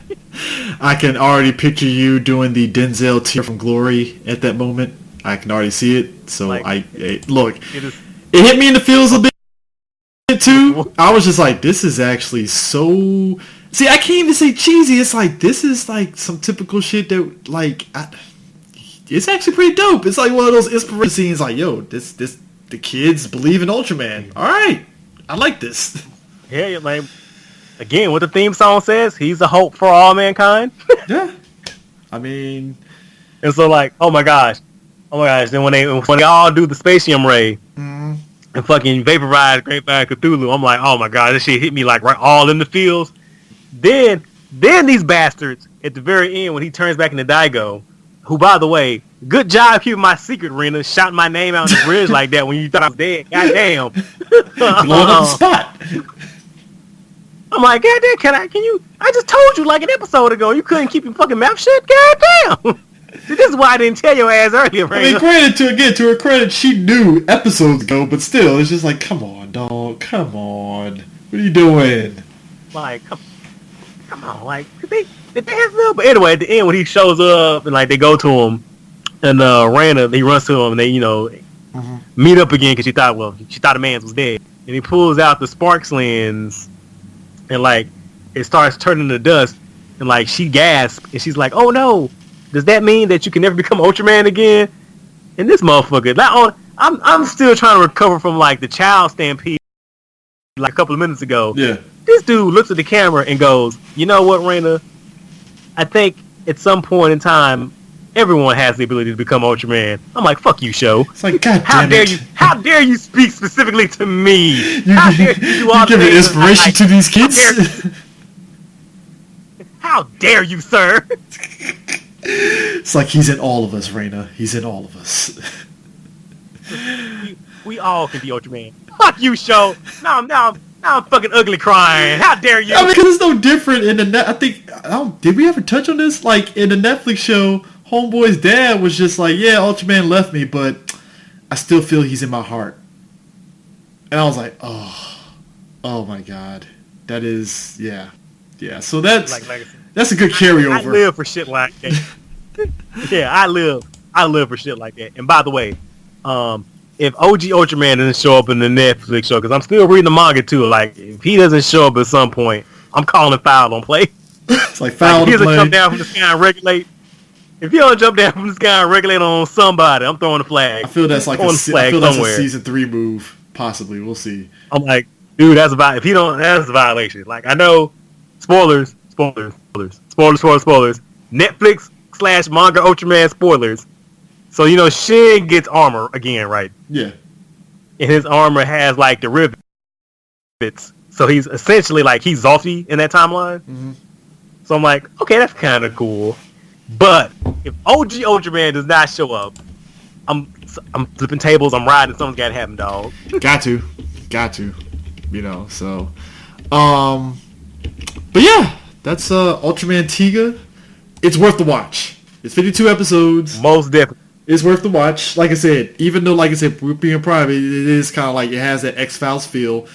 I can already picture you doing the Denzel tear from Glory at that moment. I can already see it. So look, it hit me in the feels a bit too. I was just this is actually so. See, I can't even say cheesy. It's this is some typical shit that it's actually pretty dope. It's one of those inspiration scenes. Yo, this the kids believe in Ultraman. All right, I like this. Yeah, again, what the theme song says, he's a hope for all mankind. Yeah, I mean, and so oh my gosh. Then when they all do the Spatium Ray and fucking vaporize Great Value Cthulhu, I'm oh my god, this shit hit me right all in the feels. Then these bastards at the very end when he turns back into Daigo, who by the way, good job keeping my secret, Rena, shouting my name out on the bridge like that when you thought I was dead. Goddamn. Blowing up the spot. I'm goddamn, can you? I just told you an episode ago you couldn't keep your fucking mouth shut. Goddamn. This is why I didn't tell your ass earlier, Rena. I mean, granted, to her credit, she knew episodes ago, but still, it's just come on, dog, come on. What are you doing? Come on, did they have no? But anyway, at the end when he shows up and they go to him, and Rana, he runs to him and they meet up again because she thought a man's was dead, and he pulls out the sparks lens, and it starts turning to dust, and she gasps and she's oh no, does that mean that you can never become Ultraman again? And this motherfucker, I'm still trying to recover from the child stampede a couple of minutes ago. Yeah. This dude looks at the camera and goes, "You know what, Raina? I think at some point in time, everyone has the ability to become Ultraman." I'm fuck you, show. It's God damn it. How dare you speak specifically to me? How dare you do all give inspiration to these kids? How dare you, sir? It's he's in all of us, Raina. He's in all of us. We all can be Ultraman. Fuck you, show. Now I'm fucking ugly crying. How dare you? I mean, because it's no different in the did we ever touch on this? In the Netflix show, Homeboy's dad was just yeah, Ultraman left me, but I still feel he's in my heart. And I was oh my god. That is, yeah. So that's a good carryover. I live for shit like that. Yeah, I live for shit like that. And by the way, if OG Ultraman doesn't show up in the Netflix show, because I'm still reading the manga too, if he doesn't show up at some point, I'm calling foul on play. It's foul on play. If he doesn't come down from the sky and regulate, if he don't jump down from the sky and regulate on somebody, I'm throwing a flag. I feel that's a season 3 move, possibly. We'll see. I'm dude, that's about, if he don't, that's a violation. I know, spoilers. Netflix / manga Ultraman spoilers. So, Shin gets armor again, right? Yeah. And his armor has, the rivets. So he's essentially, he's Zolty in that timeline. Mm-hmm. So I'm okay, that's kind of cool. But if OG Ultraman does not show up, I'm flipping tables, I'm riding, something's got to happen, dog. Got to. So. But yeah, that's Ultraman Tiga. It's worth the watch. It's 52 episodes. Most definitely. It's worth the watch. Like I said, even though, we're being private, it is kind of it has that X-Files feel.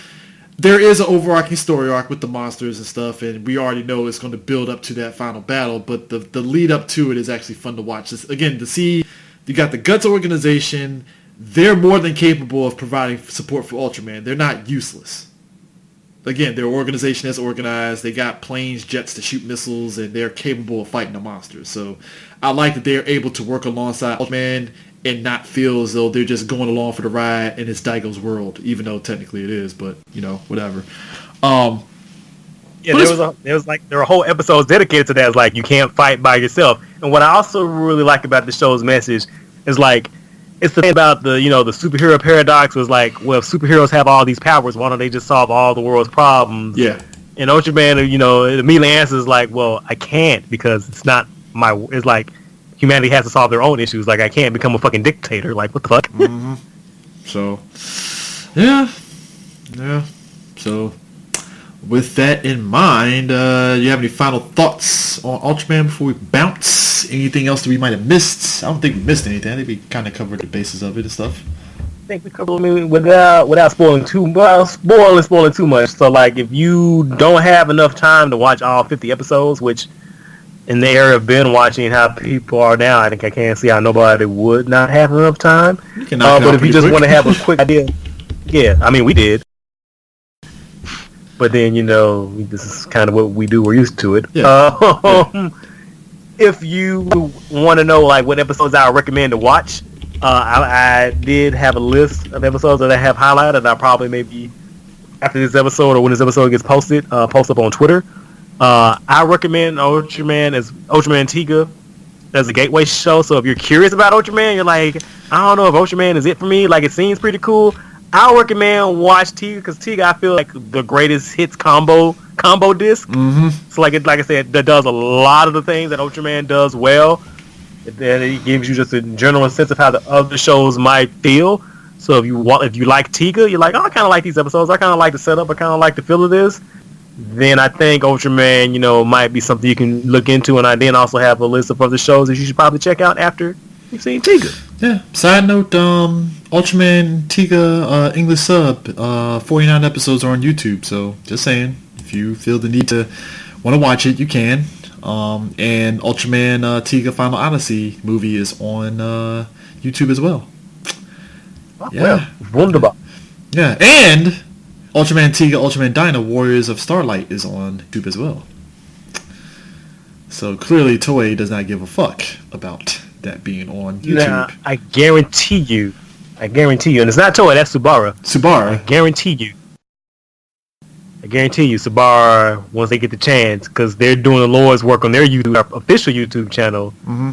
there is an overarching story arc with the monsters and stuff, and we already know it's going to build up to that final battle, but the lead up to it is actually fun to watch. Again, to see you got the Guts organization, they're more than capable of providing support for Ultraman. They're not useless. Again, their organization is organized. They got planes, jets to shoot missiles, and they're capable of fighting the monsters. So I like that they're able to work alongside Ultraman and not feel as though they're just going along for the ride in it's Daigo's world, even though technically it is, but, whatever. Yeah, there were whole episodes dedicated to that. It's like, you can't fight by yourself. And what I also really like about the show's message is like, it's the thing about the superhero paradox was like, well, if superheroes have all these powers, why don't they just solve all the world's problems? Yeah. And Ultraman, it immediately answers like, well, I can't because it's not it's like humanity has to solve their own issues. Like, I can't become a fucking dictator. Like, what the fuck? Mm-hmm. So, yeah. So, with that in mind, do you have any final thoughts on Ultraman before we bounce? Anything else that we might have missed? I don't think we missed anything. I think we kind of covered the bases of it and stuff. I think we covered it without spoiling too much. So, like, if you don't have enough time to watch all 50 episodes, which in the era of binge watching how people are now, I think I can't see how nobody would not have enough time. But if you just want to have a quick idea, yeah, I mean, we did. But then, this is kind of what we do. We're used to it. Yeah. If you want to know, like, what episodes I would recommend to watch, I did have a list of episodes that I have highlighted. I'll probably maybe, after this episode or when this episode gets posted, post up on Twitter. I recommend Ultraman Tiga as a gateway show. So if you're curious about Ultraman, you're like, I don't know if Ultraman is it for me. Like, it seems pretty cool. I recommend watch Tiga because Tiga, I feel like the greatest hits combo disc. Mm-hmm. So like I said, that does a lot of the things that Ultraman does well. Then it gives you just a general sense of how the other shows might feel. So if you like Tiga, you're like, oh, I kind of like these episodes. I kind of like the setup. I kind of like the feel of this. Then I think Ultraman, might be something you can look into. And I then also have a list of other shows that you should probably check out after you've seen Tiga. Yeah. Side note, Ultraman Tiga English sub, 49 episodes are on YouTube. So just saying, if you feel the need to want to watch it, you can. And Ultraman Tiga Final Odyssey movie is on YouTube as well. Oh, yeah. Well, wunderbar. Yeah, and Ultraman Tiga, Ultraman Dyna, Warriors of Starlight is on YouTube as well. So clearly Toei does not give a fuck about that being on YouTube. Now, I guarantee you, and it's not Toei, that's Subara. I guarantee you, Subara, once they get the chance, because they're doing the Lord's work on their official YouTube channel, mm-hmm.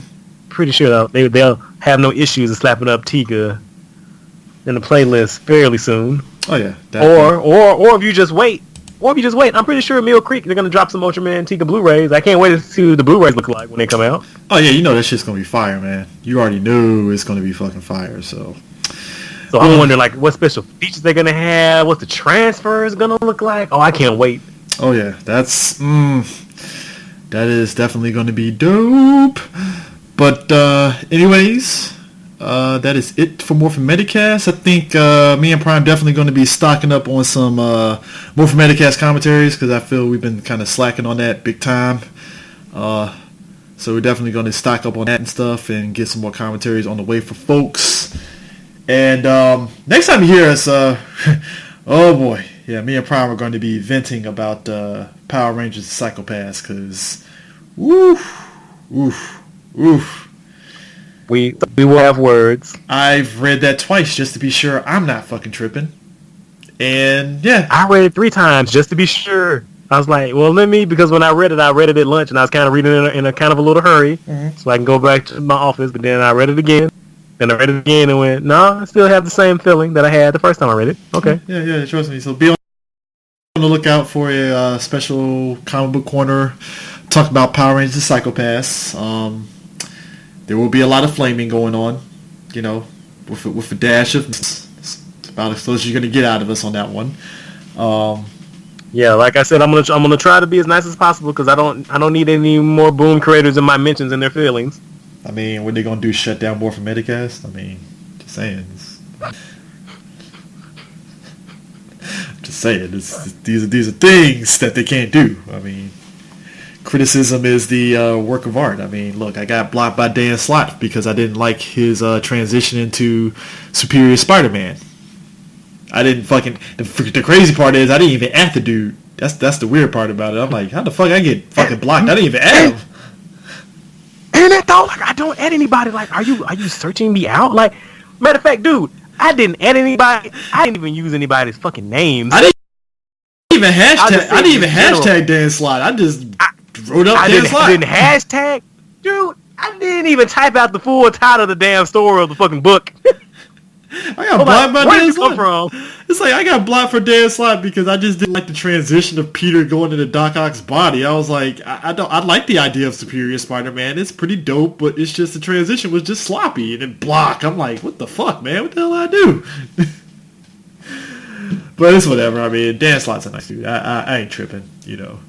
Pretty sure they'll have no issues in slapping up Tiga in the playlist fairly soon. Oh yeah. Or if you just wait. I'm pretty sure Mill Creek, they're going to drop some Ultraman Tiga Blu-rays. I can't wait to see what the Blu-rays look like when they come out. Oh yeah, that shit's going to be fire, man. You already knew it's going to be fucking fire, so... So I'm wondering, like, what special features they're going to have, what the transfer is going to look like. Oh, I can't wait. Oh, yeah. That is definitely going to be dope. But, anyways, that is it for Morphin Metacast. I think me and Prime definitely going to be stocking up on some Morphin Metacast commentaries because I feel we've been kind of slacking on that big time. So we're definitely going to stock up on that and stuff and get some more commentaries on the way for folks. And next time you hear us, oh boy, yeah, me and Prime are going to be venting about Power Rangers Psychopaths because, oof. We will have words. I've read that twice just to be sure I'm not fucking tripping. And yeah, I read it 3 times just to be sure. I was like, well, because when I read it at lunch and I was kind of reading it in a kind of a little hurry, mm-hmm. So I can go back to my office. But then I read it again. And I read it again and went, no, I still have the same feeling that I had the first time I read it. Okay. Yeah, trust me. So be on the lookout for a special comic book corner. Talk about Power Rangers Psychopaths. There will be a lot of flaming going on, with a dash of... It's about as close as you're going to get out of us on that one. Yeah, like I said, I'm gonna try to be as nice as possible because I don't need any more boom creators in my mentions and their feelings. I mean, what they gonna do? Shut down more for Metacast? I mean, just saying. Just saying, these are things that they can't do. I mean, criticism is the work of art. I mean, look, I got blocked by Dan Slott because I didn't like his transition into Superior Spider-Man. I didn't fucking... The crazy part is I didn't even add the dude. That's the weird part about it. I'm like, how the fuck I get fucking blocked? I didn't even add him. And that though, like, I don't add anybody. Like, are you searching me out? Like, matter of fact, dude, I didn't add anybody. I didn't even use anybody's fucking names. I didn't even hashtag Dan Slott. I just wrote up Dan Slott. I didn't hashtag, dude. I didn't even type out the full title of the damn story of the fucking book. I got blocked by Dan Slott. From? It's like I got blocked for Dan Slott because I just didn't like the transition of Peter going into Doc Ock's body. I was like, I like the idea of Superior Spider-Man. It's pretty dope, but it's just the transition was just sloppy and then block. I'm like, what the fuck, man? What the hell did I do? But it's whatever. I mean, Dan Slott's a nice dude. I ain't tripping. You know,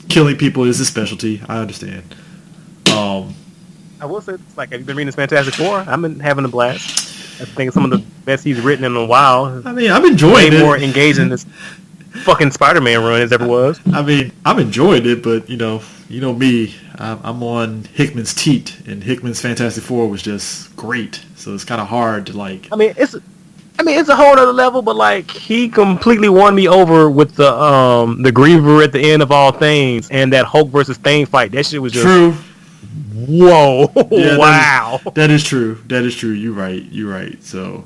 killing people is his specialty. I understand. I will say, it's like, have you been reading this Fantastic Four? I've been having a blast. I think some of the best he's written in a while. I mean, I'm enjoying it. More engaged in this fucking Spider-Man run as ever was. I mean, I'm enjoying it, but you know me. I'm on Hickman's teat, and Hickman's Fantastic Four was just great. So it's kind of hard to like. I mean, it's a whole other level, but like he completely won me over with the Griever at the end of all things and that Hulk versus Thing fight. That shit was just true. Whoa! Yeah, wow. That is true. You're right. So,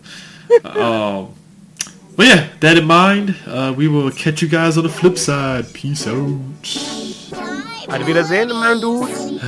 but yeah, that in mind, we will catch you guys on the flip side. Peace out. Auf Wiedersehen, mein Dudes.